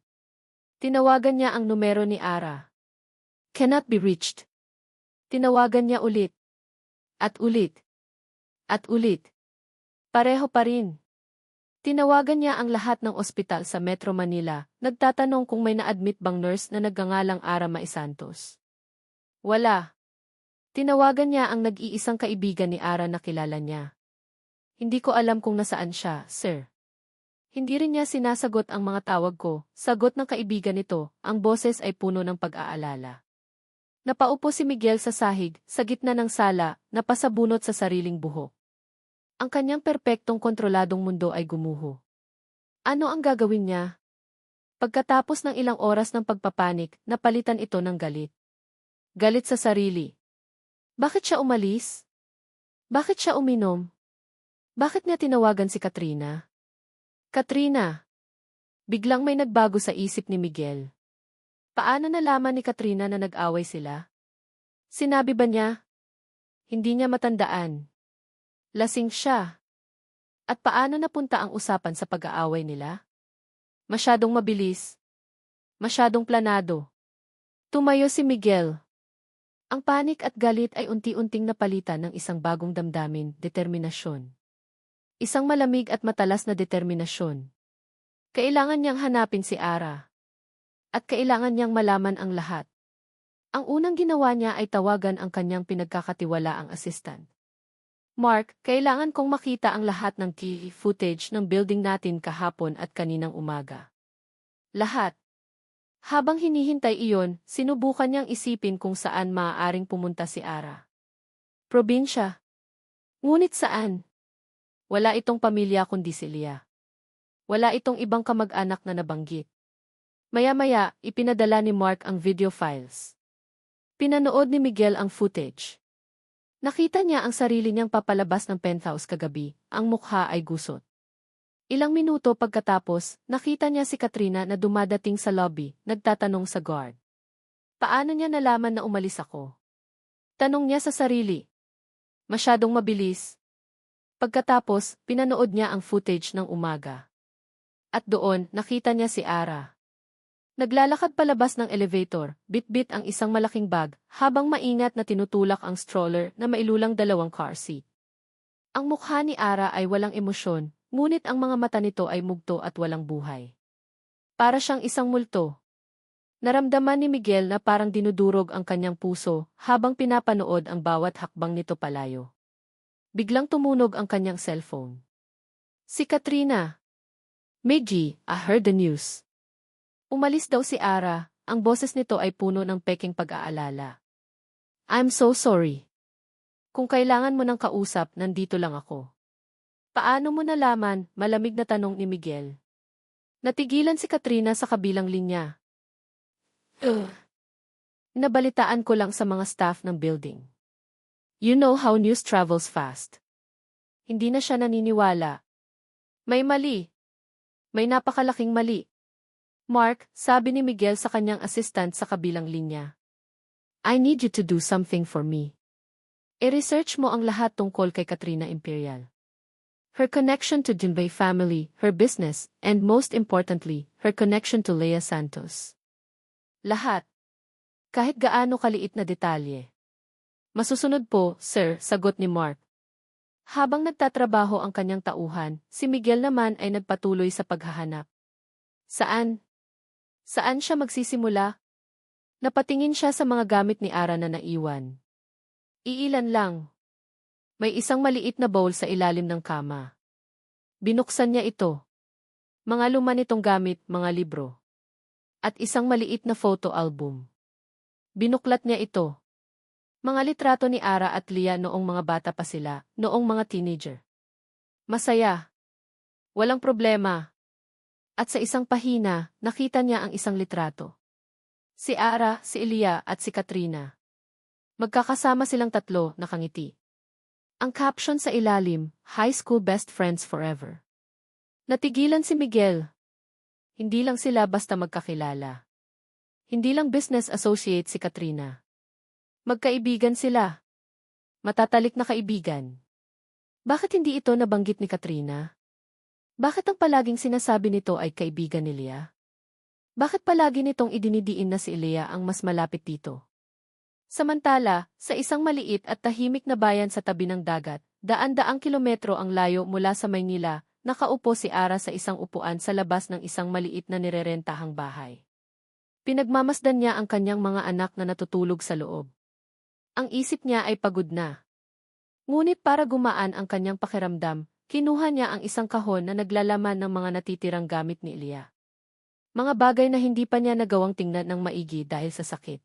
Tinawagan niya ang numero ni Ara. Cannot be reached. Tinawagan niya ulit. At ulit. At ulit. Pareho pa rin. Tinawagan niya ang lahat ng ospital sa Metro Manila, nagtatanong kung may na-admit bang nurse na nagngangalang Ara Maisantos. Wala. Tinawagan niya ang nag-iisang kaibigan ni Ara na kilala niya. Hindi ko alam kung nasaan siya, sir. Hindi rin niya sinasagot ang mga tawag ko, sagot ng kaibigan nito, ang boses ay puno ng pag-aalala. Napaupo si Miguel sa sahig, sa gitna ng sala, napasabunot sa sariling buhok. Ang kanyang perpektong kontroladong mundo ay gumuho. Ano ang gagawin niya? Pagkatapos ng ilang oras ng pagpapanik, napalitan ito ng galit. Galit sa sarili. Bakit siya umalis? Bakit siya uminom? Bakit niya tinawagan si Katrina? Katrina! Biglang may nagbago sa isip ni Miguel. Paano nalaman ni Katrina na nag-away sila? Sinabi ba niya? Hindi niya matandaan. Lasing siya. At paano napunta ang usapan sa pag-aaway nila? Masyadong mabilis. Masyadong planado. Tumayo si Miguel. Ang panik at galit ay unti-unting napalitan ng isang bagong damdamin, determinasyon. Isang malamig at matalas na determinasyon. Kailangan niyang hanapin si Ara. At kailangan niyang malaman ang lahat. Ang unang ginawa niya ay tawagan ang kanyang pinagkakatiwalaang assistant. Mark, kailangan kong makita ang lahat ng TV footage ng building natin kahapon at kaninang umaga. Lahat. Habang hinihintay iyon, sinubukan niyang isipin kung saan maaaring pumunta si Ara. Probinsya. Ngunit saan? Wala itong pamilya kundi si Leah. Wala itong ibang kamag-anak na nabanggit. Maya-maya, ipinadala ni Mark ang video files. Pinanood ni Miguel ang footage. Nakita niya ang sarili niyang papalabas ng penthouse kagabi, ang mukha ay gusot. Ilang minuto pagkatapos, nakita niya si Katrina na dumadating sa lobby, nagtatanong sa guard. Paano niya nalaman na umalis ako? Tanong niya sa sarili. Masyadong mabilis. Pagkatapos, pinanood niya ang footage ng umaga. At doon, nakita niya si Ara. Naglalakad palabas ng elevator, bit-bit ang isang malaking bag, habang maingat na tinutulak ang stroller na mailulang 2 car seat. Ang mukha ni Ara ay walang emosyon, ngunit ang mga mata nito ay mugto at walang buhay. Para siyang isang multo. Naramdaman ni Miguel na parang dinudurog ang kanyang puso habang pinapanood ang bawat hakbang nito palayo. Biglang tumunog ang kanyang cellphone. Si Katrina. Miggy, I heard the news. Umalis daw si Ara, ang boses nito ay puno ng peking pag-aalala. I'm so sorry. Kung kailangan mo ng kausap, nandito lang ako. Paano mo nalaman? Malamig na tanong ni Miguel. Natigilan si Katrina sa kabilang linya. Nabalitaan ko lang sa mga staff ng building. You know how news travels fast. Hindi na siya naniniwala. May mali. May napakalaking mali. Mark, sabi ni Miguel sa kanyang assistant sa kabilang linya. I need you to do something for me. I-research mo ang lahat tungkol kay Katrina Imperial. Her connection to Jinbei family, her business, and most importantly, her connection to Leah Santos. Lahat. Kahit gaano kaliit na detalye. Masusunod po, sir, sagot ni Mark. Habang nagtatrabaho ang kanyang tauhan, si Miguel naman ay nagpatuloy sa paghahanap. Saan? Saan siya magsisimula? Napatingin siya sa mga gamit ni Ara na naiwan. Iilan lang. May isang maliit na bowl sa ilalim ng kama. Binuksan niya ito. Mga luma nitong gamit, mga libro. At isang maliit na photo album. Binuklat niya ito. Mga litrato ni Ara at Leah noong mga bata pa sila, noong mga teenager. Masaya. Walang problema. At sa isang pahina, nakita niya ang isang litrato. Si Ara, si Leah at si Katrina. Magkakasama silang tatlo, nakangiti. Ang caption sa ilalim, High School Best Friends Forever. Natigilan si Miguel. Hindi lang sila basta magkakilala. Hindi lang business associate si Katrina. Magkaibigan sila. Matatalik na kaibigan. Bakit hindi ito nabanggit ni Katrina? Bakit ang palaging sinasabi nito ay kaibigan ni Leah? Bakit palagi nitong idinidiin na si Leah ang mas malapit dito? Samantala, sa isang maliit at tahimik na bayan sa tabi ng dagat, daan-daang kilometro ang layo mula sa Maynila, nakaupo si Ara sa isang upuan sa labas ng isang maliit na nirerentahang bahay. Pinagmamasdan niya ang kanyang mga anak na natutulog sa loob. Ang isip niya ay pagod na. Ngunit para gumaan ang kanyang pakiramdam, kinuha niya ang isang kahon na naglalaman ng mga natitirang gamit ni Leah. Mga bagay na hindi pa niya nagawang tingnan ng maigi dahil sa sakit.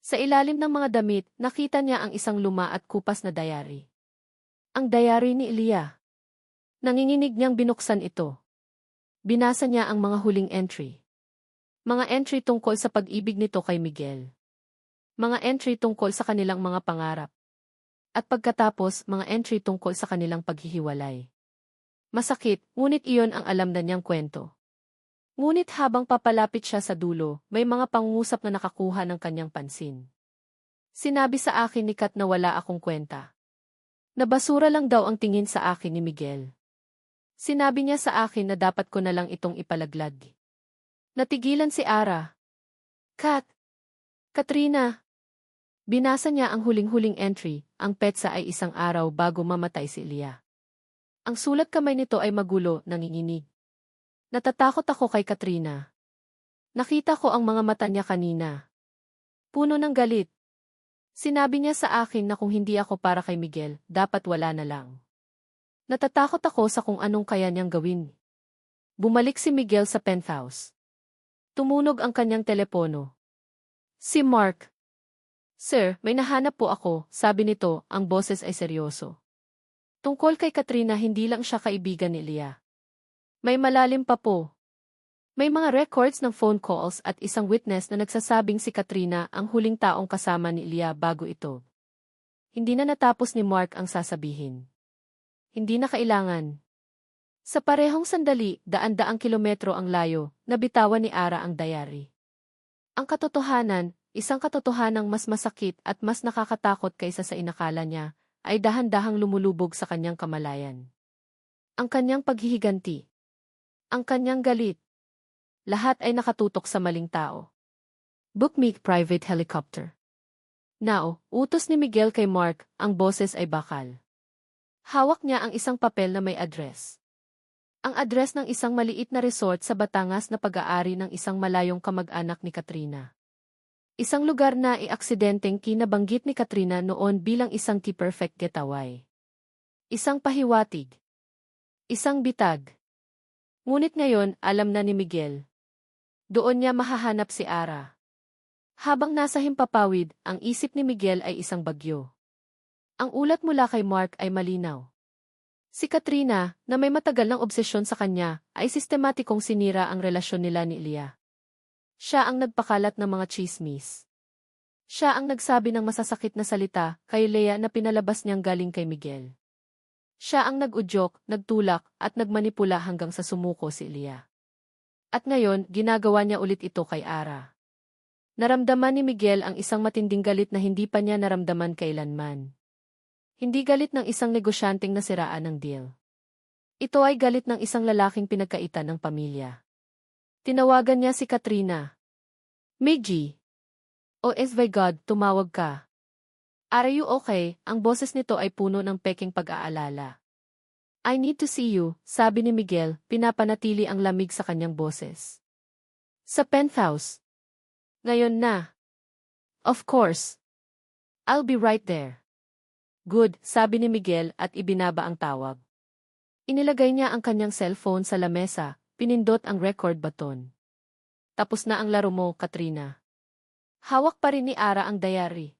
Sa ilalim ng mga damit, nakita niya ang isang luma at kupas na diary. Ang diary ni Leah. Nanginginig niyang binuksan ito. Binasa niya ang mga huling entry. Mga entry tungkol sa pag-ibig nito kay Miguel. Mga entry tungkol sa kanilang mga pangarap. At pagkatapos, mga entry tungkol sa kanilang paghihiwalay. Masakit, ngunit iyon ang alam na niyang kwento. Ngunit habang papalapit siya sa dulo, may mga pangungusap na nakakuha ng kanyang pansin. Sinabi sa akin ni Kat na wala akong kwenta. Nabasura lang daw ang tingin sa akin ni Miguel. Sinabi niya sa akin na dapat ko na lang itong ipalaglag. Natigilan si Ara. Kat! Katrina! Binasa niya ang huling-huling entry, ang petsa ay isang araw bago mamatay si Leah. Ang sulat kamay nito ay magulo, nanginginig. Natatakot ako kay Katrina. Nakita ko ang mga mata niya kanina. Puno ng galit. Sinabi niya sa akin na kung hindi ako para kay Miguel, dapat wala na lang. Natatakot ako sa kung anong kaya niyang gawin. Bumalik si Miguel sa penthouse. Tumunog ang kanyang telepono. Si Mark. Sir, may nahanap po ako, sabi nito, ang boses ay seryoso. Tungkol kay Katrina, hindi lang siya kaibigan ni Leah. May malalim pa po. May mga records ng phone calls at isang witness na nagsasabing si Katrina ang huling taong kasama ni Leah bago ito. Hindi na natapos ni Mark ang sasabihin. Hindi na kailangan. Sa parehong sandali, daan-daang kilometro ang layo, nabitawan ni Ara ang diary. Ang katotohanan, isang katotohanang mas masakit at mas nakakatakot kaysa sa inakala niya, ay dahan-dahang lumulubog sa kanyang kamalayan. Ang kanyang paghihiganti. Ang kanyang galit. Lahat ay nakatutok sa maling tao. Book me private helicopter. Now, utos ni Miguel kay Mark, ang boses ay bakal. Hawak niya ang isang papel na may address. Ang address ng isang maliit na resort sa Batangas na pag-aari ng isang malayong kamag-anak ni Katrina. Isang lugar na iaksidenteng kinabanggit ni Katrina noon bilang isang perfect getaway. Isang pahiwatig. Isang bitag. Ngunit ngayon, alam na ni Miguel. Doon niya mahahanap si Ara. Habang nasa himpapawid, ang isip ni Miguel ay isang bagyo. Ang ulat mula kay Mark ay malinaw. Si Katrina, na may matagal ng obsesyon sa kanya, ay sistematikong sinira ang relasyon nila ni Leah. Siya ang nagpakalat ng mga tsismis. Siya ang nagsabi ng masasakit na salita kay Leah na pinalabas niyang galing kay Miguel. Siya ang nag-udyok, nagtulak, at nagmanipula hanggang sa sumuko si Leah. At ngayon, ginagawa niya ulit ito kay Ara. Naramdaman ni Miguel ang isang matinding galit na hindi pa niya naramdaman kailanman. Hindi galit ng isang negosyanteng nasiraan ng deal. Ito ay galit ng isang lalaking pinagkaitan ng pamilya. Tinawagan niya si Katrina. Miggy. Oh my God, tumawag ka. Are you okay? Ang boses nito ay puno ng peking pag-aalala. I need to see you, sabi ni Miguel, pinapanatili ang lamig sa kanyang boses. Sa penthouse. Ngayon na. Of course. I'll be right there. Good, sabi ni Miguel at ibinaba ang tawag. Inilagay niya ang kanyang cellphone sa lamesa, pinindot ang record button. Tapos na ang laro mo, Katrina. Hawak pa rin ni Ara ang diary.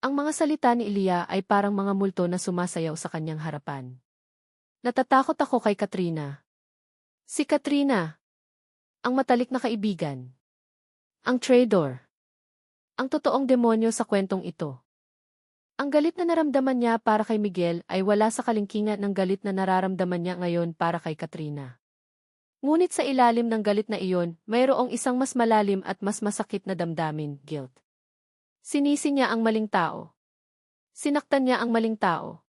Ang mga salita ni Leah ay parang mga multo na sumasayaw sa kanyang harapan. Natatakot ako kay Katrina. Si Katrina. Ang matalik na kaibigan. Ang traitor. Ang totoong demonyo sa kwentong ito. Ang galit na naramdaman niya para kay Miguel ay wala sa kalingkingan ng galit na nararamdaman niya ngayon para kay Katrina. Ngunit sa ilalim ng galit na iyon, mayroong isang mas malalim at mas masakit na damdamin, guilt. Sinisi niya ang maling tao. Sinaktan niya ang maling tao.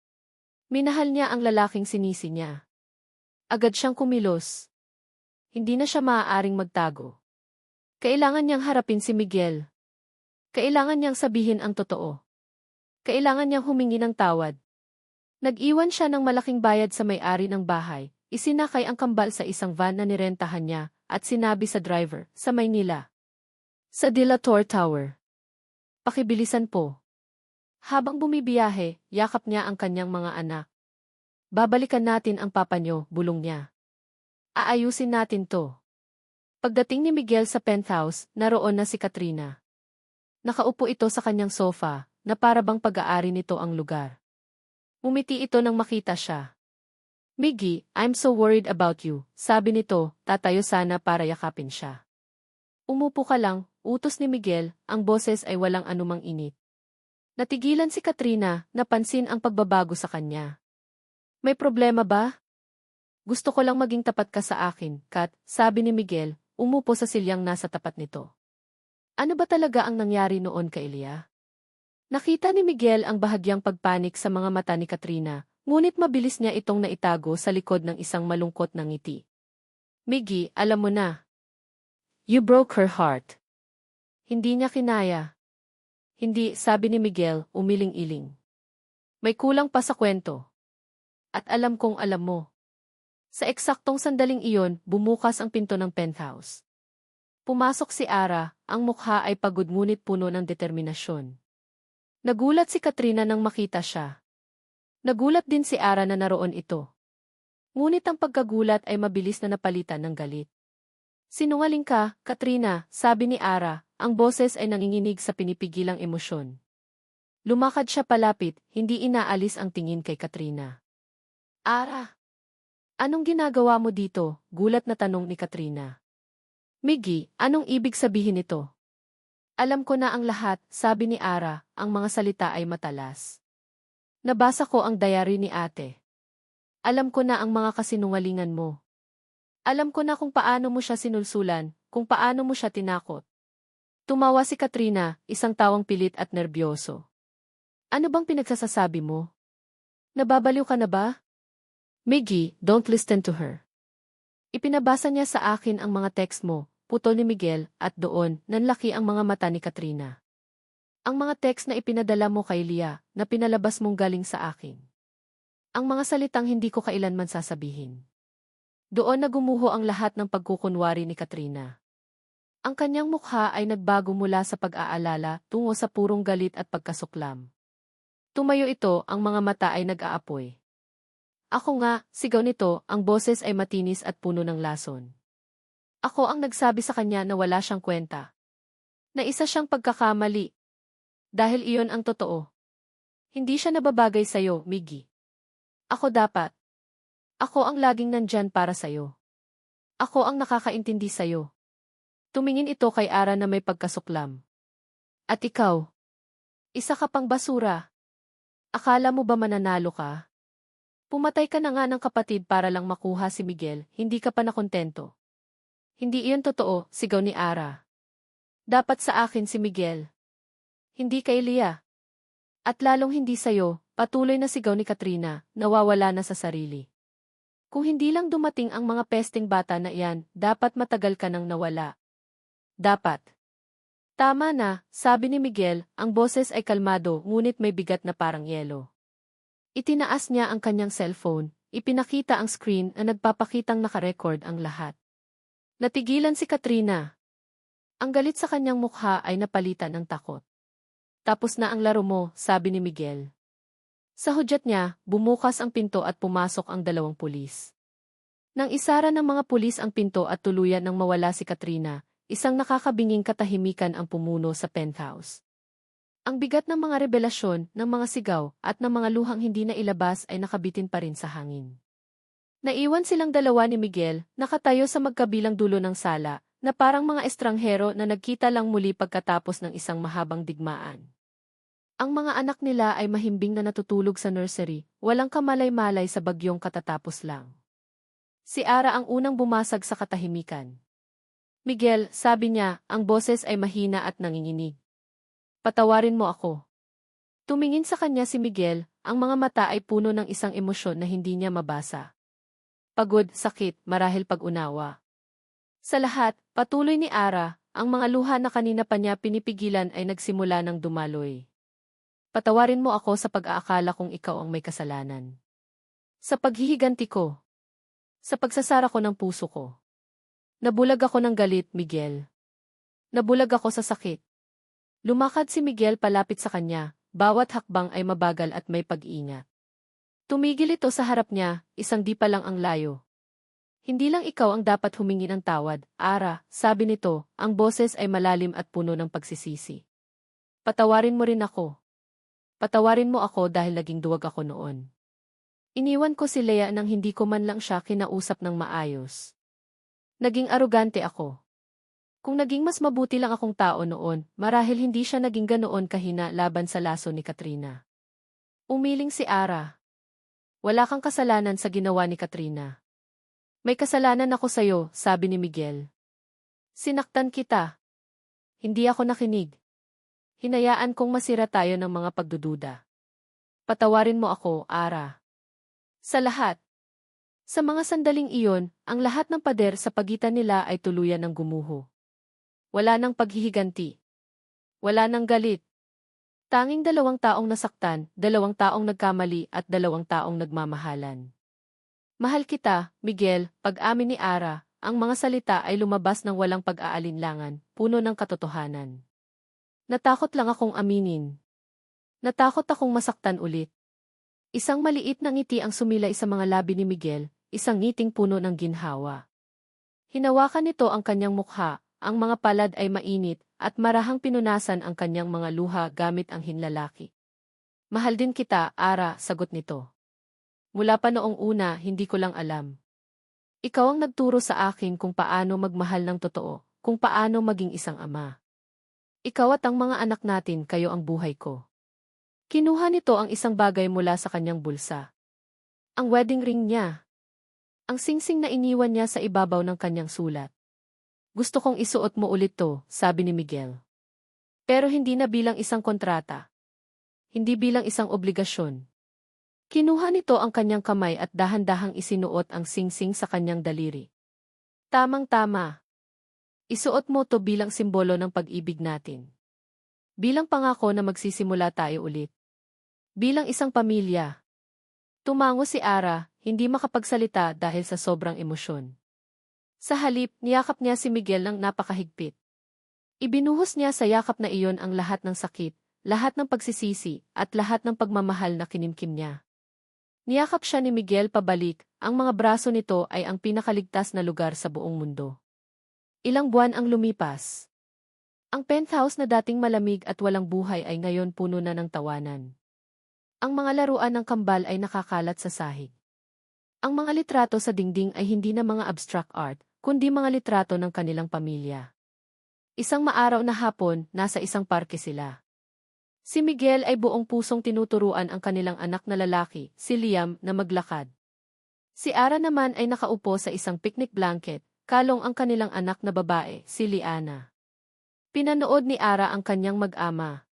Minahal niya ang lalaking sinisi niya. Agad siyang kumilos. Hindi na siya maaaring magtago. Kailangan niyang harapin si Miguel. Kailangan niyang sabihin ang totoo. Kailangan niyang humingi ng tawad. Nag-iwan siya ng malaking bayad sa may-ari ng bahay, isinakay ang kambal sa isang van na nirentahan niya, at sinabi sa driver, sa Maynila. Sa Dilator Tower. Pakibilisan po. Habang bumibiyahe, yakap niya ang kanyang mga anak. Babalikan natin ang papa niyo, bulong niya. Aayusin natin to. Pagdating ni Miguel sa penthouse, naroon na si Katrina. Nakaupo ito sa kanyang sofa, na para bang pag-aari nito ang lugar. Umiti ito nang makita siya. Miggy, I'm so worried about you, sabi nito, tatayo sana para yakapin siya. Umupo ka lang, utos ni Miguel, ang boses ay walang anumang init. Natigilan si Katrina, napansin ang pagbabago sa kanya. May problema ba? Gusto ko lang maging tapat ka sa akin, Kat, sabi ni Miguel, umupo sa silyang nasa tapat nito. Ano ba talaga ang nangyari noon kay Leah? Nakita ni Miguel ang bahagyang pagpanik sa mga mata ni Katrina, ngunit mabilis niya itong naitago sa likod ng isang malungkot na ngiti. Miggy, alam mo na. You broke her heart. Hindi niya kinaya. Hindi, sabi ni Miguel, umiling-iling. May kulang pa sa kwento. At alam kong alam mo. Sa eksaktong sandaling iyon, bumukas ang pinto ng penthouse. Pumasok si Ara, ang mukha ay pagod ngunit puno ng determinasyon. Nagulat si Katrina nang makita siya. Nagulat din si Ara na naroon ito. Ngunit ang pagkagulat ay mabilis na napalitan ng galit. Sinungaling ka, Katrina, sabi ni Ara, ang boses ay nanginginig sa pinipigilang emosyon. Lumakad siya palapit, hindi inaalis ang tingin kay Katrina. Ara! Anong ginagawa mo dito? Gulat na tanong ni Katrina. Miggy, anong ibig sabihin nito? Alam ko na ang lahat, sabi ni Ara, ang mga salita ay matalas. Nabasa ko ang diary ni ate. Alam ko na ang mga kasinungalingan mo. Alam ko na kung paano mo siya sinulsulan, kung paano mo siya tinakot. Tumawa si Katrina, isang tawang pilit at nerbyoso. Ano bang pinagsasasabi mo? Nababaliw ka na ba? Miggy, don't listen to her. Ipinabasa niya sa akin ang mga text mo, putol ni Miguel, at doon, nanlaki ang mga mata ni Katrina. Ang mga text na ipinadala mo kay Lia, na pinalabas mong galing sa akin. Ang mga salitang hindi ko kailanman sasabihin. Doon na gumuho ang lahat ng pagkukunwari ni Katrina. Ang kanyang mukha ay nagbago mula sa pag-aalala tungo sa purong galit at pagkasuklam. Tumayo ito, ang mga mata ay nag-aapoy. Ako nga, sigaw nito, ang boses ay matinis at puno ng lason. Ako ang nagsabi sa kanya na wala siyang kwenta. Na isa siyang pagkakamali. Dahil iyon ang totoo. Hindi siya nababagay sa'yo, Miggy. Ako dapat. Ako ang laging nandyan para sa'yo. Ako ang nakakaintindi sa'yo. Tumingin ito kay Ara na may pagkasuklam. At ikaw? Isa ka pang basura. Akala mo ba mananalo ka? Pumatay ka na nga ng kapatid para lang makuha si Miguel, hindi ka pa nakontento. Hindi iyon totoo, sigaw ni Ara. Dapat sa akin si Miguel. Hindi kay Lia. At lalong hindi sa'yo, patuloy na sigaw ni Katrina, nawawala na sa sarili. Kung hindi lang dumating ang mga pesting bata na iyan, dapat matagal ka nang nawala. Dapat. Tama na, sabi ni Miguel, ang boses ay kalmado ngunit may bigat na parang yelo. Itinaas niya ang kanyang cellphone, ipinakita ang screen na nagpapakitang nakarecord ang lahat. Natigilan si Katrina. Ang galit sa kanyang mukha ay napalitan ng takot. Tapos na ang laro mo, sabi ni Miguel. Sa hudyat niya, bumukas ang pinto at pumasok ang dalawang pulis. Nang isara ng mga pulis ang pinto at tuluyan nang mawala si Katrina, isang nakakabinging katahimikan ang pumuno sa penthouse. Ang bigat ng mga revelasyon, ng mga sigaw, at ng mga luhang hindi na ilabas ay nakabitin pa rin sa hangin. Naiwan silang dalawa ni Miguel, nakatayo sa magkabilang dulo ng sala, na parang mga estranghero na nagkita lang muli pagkatapos ng isang mahabang digmaan. Ang mga anak nila ay mahimbing na natutulog sa nursery, walang kamalay-malay sa bagyong katatapos lang. Si Ara ang unang bumasag sa katahimikan. Miguel, sabi niya, ang boses ay mahina at nanginginig. Patawarin mo ako. Tumingin sa kanya si Miguel, ang mga mata ay puno ng isang emosyon na hindi niya mabasa. Pagod, sakit, marahil pag-unawa. Sa lahat, patuloy ni Ara, ang mga luha na kanina pa niya pinipigilan ay nagsimula ng dumaloy. Patawarin mo ako sa pag-aakala kong ikaw ang may kasalanan. Sa paghihiganti ko. Sa pagsasara ko ng puso ko. Nabulag ako ng galit, Miguel. Nabulag ako sa sakit. Lumakad si Miguel palapit sa kanya, bawat hakbang ay mabagal at may pag-iingat. Tumigil ito sa harap niya, isang di pa lang ang layo. Hindi lang ikaw ang dapat humingi ng tawad, Ara, sabi nito, ang boses ay malalim at puno ng pagsisisi. Patawarin mo rin ako. Patawarin mo ako dahil naging duwag ako noon. Iniwan ko si Lea nang hindi ko man lang siya kinausap ng maayos. Naging arugante ako. Kung naging mas mabuti lang akong tao noon, marahil hindi siya naging ganoon kahina laban sa laso ni Katrina. Umiling si Ara. Wala kang kasalanan sa ginawa ni Katrina. May kasalanan ako sa'yo, sabi ni Miguel. Sinaktan kita. Hindi ako nakinig. Hinayaan kong masira tayo ng mga pagdududa. Patawarin mo ako, Ara. Sa lahat. Sa mga sandaling iyon, ang lahat ng pader sa pagitan nila ay tuluyan ng gumuho. Wala nang paghihiganti. Wala nang galit. Tanging dalawang taong nasaktan, dalawang taong nagkamali at dalawang taong nagmamahalan. Mahal kita, Miguel, pag-amin ni Ara, ang mga salita ay lumabas ng walang pag-aalinlangan, puno ng katotohanan. Natakot lang akong aminin. Natakot akong masaktan ulit. Isang maliit na ngiti ang sumilay sa mga labi ni Miguel, isang ngiting puno ng ginhawa. Hinawakan nito ang kanyang mukha, ang mga palad ay mainit, at marahang pinunasan ang kanyang mga luha gamit ang hinlalaki. Mahal din kita, Ara, sagot nito. Mula pa noong una, hindi ko lang alam. Ikaw ang nagturo sa akin kung paano magmahal ng totoo, kung paano maging isang ama. Ikaw at ang mga anak natin, kayo ang buhay ko. Kinuha nito ang isang bagay mula sa kanyang bulsa. Ang wedding ring niya. Ang singsing na iniwan niya sa ibabaw ng kanyang sulat. Gusto kong isuot mo ulit to, sabi ni Miguel. Pero hindi na bilang isang kontrata. Hindi bilang isang obligasyon. Kinuha nito ang kanyang kamay at dahan-dahang isinuot ang singsing sa kanyang daliri. Tamang-tama. Isuot mo to bilang simbolo ng pag-ibig natin. Bilang pangako na magsisimula tayo ulit. Bilang isang pamilya. Tumango si Ara, hindi makapagsalita dahil sa sobrang emosyon. Sa halip, niyakap niya si Miguel ng napakahigpit. Ibinuhos niya sa yakap na iyon ang lahat ng sakit, lahat ng pagsisisi, at lahat ng pagmamahal na kinimkim niya. Niyakap siya ni Miguel pabalik, ang mga braso nito ay ang pinakaligtas na lugar sa buong mundo. Ilang buwan ang lumipas. Ang penthouse na dating malamig at walang buhay ay ngayon puno na ng tawanan. Ang mga laruan ng kambal ay nakakalat sa sahig. Ang mga litrato sa dingding ay hindi na mga abstract art, kundi mga litrato ng kanilang pamilya. Isang maaraw na hapon, nasa isang parke sila. Si Miguel ay buong pusong tinuturuan ang kanilang anak na lalaki, si Liam, na maglakad. Si Ara naman ay nakaupo sa isang picnic blanket, kalong ang kanilang anak na babae, si Liana. Pinanood ni Ara ang kanyang mag-ama.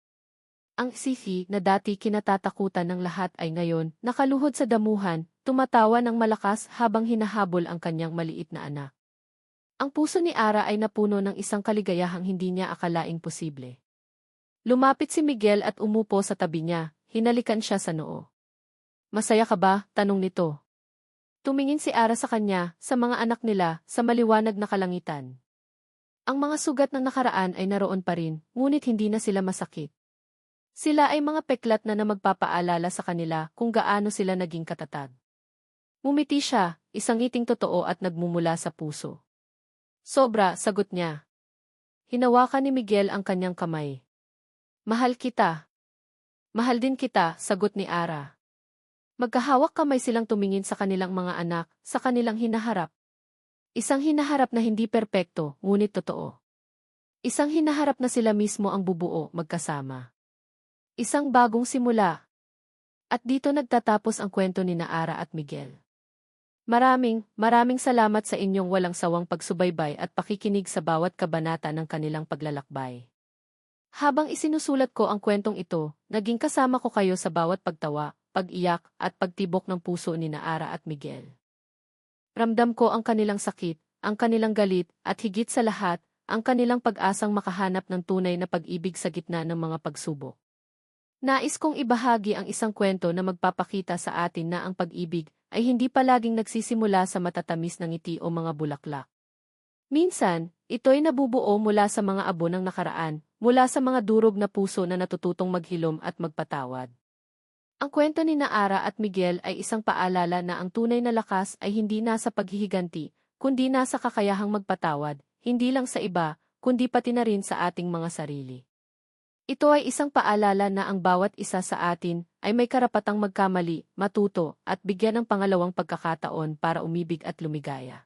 Ang Sifi na dati kinatatakutan ng lahat ay ngayon, nakaluhod sa damuhan, tumatawa ng malakas habang hinahabol ang kanyang maliit na anak. Ang puso ni Ara ay napuno ng isang kaligayahang hindi niya akalaing posible. Lumapit si Miguel at umupo sa tabi niya, hinalikan siya sa noo. Masaya ka ba? Tanong nito. Tumingin si Ara sa kanya, sa mga anak nila, sa maliwanag na kalangitan. Ang mga sugat ng nakaraan ay naroon pa rin, ngunit hindi na sila masakit. Sila ay mga peklat na magpapaalala sa kanila kung gaano sila naging katatag. Ngumiti siya, isang ngiting totoo at nagmumula sa puso. Sobra, sagot niya. Hinawakan ni Miguel ang kanyang kamay. Mahal kita. Mahal din kita, sagot ni Ara. Magkahawak kamay silang tumingin sa kanilang mga anak, sa kanilang hinaharap. Isang hinaharap na hindi perpekto, ngunit totoo. Isang hinaharap na sila mismo ang bubuo, magkasama. Isang bagong simula. At dito nagtatapos ang kwento ni Ara at Miguel. Maraming salamat sa inyong walang sawang pagsubaybay at pakikinig sa bawat kabanata ng kanilang paglalakbay. Habang isinusulat ko ang kwentong ito, naging kasama ko kayo sa bawat pagtawa, pag-iyak, at pagtibok ng puso ni Ara at Miguel. Ramdam ko ang kanilang sakit, ang kanilang galit, at higit sa lahat, ang kanilang pag-asang makahanap ng tunay na pag-ibig sa gitna ng mga pagsubok. Nais kong ibahagi ang isang kwento na magpapakita sa atin na ang pag-ibig ay hindi palaging nagsisimula sa matatamis na ngiti o mga bulaklak. Minsan, ito'y nabubuo mula sa mga abo ng nakaraan, mula sa mga durog na puso na natututong maghilom at magpatawad. Ang kwento ni Ara at Miguel ay isang paalala na ang tunay na lakas ay hindi nasa paghihiganti, kundi nasa kakayahang magpatawad, hindi lang sa iba, kundi pati na rin sa ating mga sarili. Ito ay isang paalala na ang bawat isa sa atin ay may karapatang magkamali, matuto, at bigyan ng pangalawang pagkakataon para umibig at lumigaya.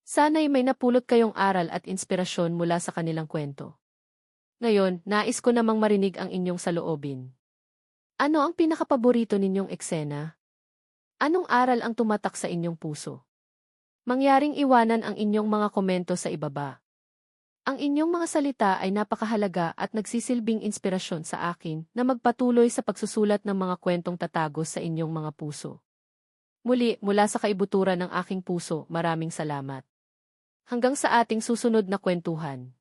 Sana'y may napulot kayong aral at inspirasyon mula sa kanilang kwento. Ngayon, nais ko namang marinig ang inyong saloobin. Ano ang pinakapaborito ninyong eksena? Anong aral ang tumatak sa inyong puso? Mangyaring iwanan ang inyong mga komento sa ibaba. Ang inyong mga salita ay napakahalaga at nagsisilbing inspirasyon sa akin na magpatuloy sa pagsusulat ng mga kwentong tatagos sa inyong mga puso. Muli, mula sa kaibuturan ng aking puso, maraming salamat. Hanggang sa ating susunod na kwentuhan.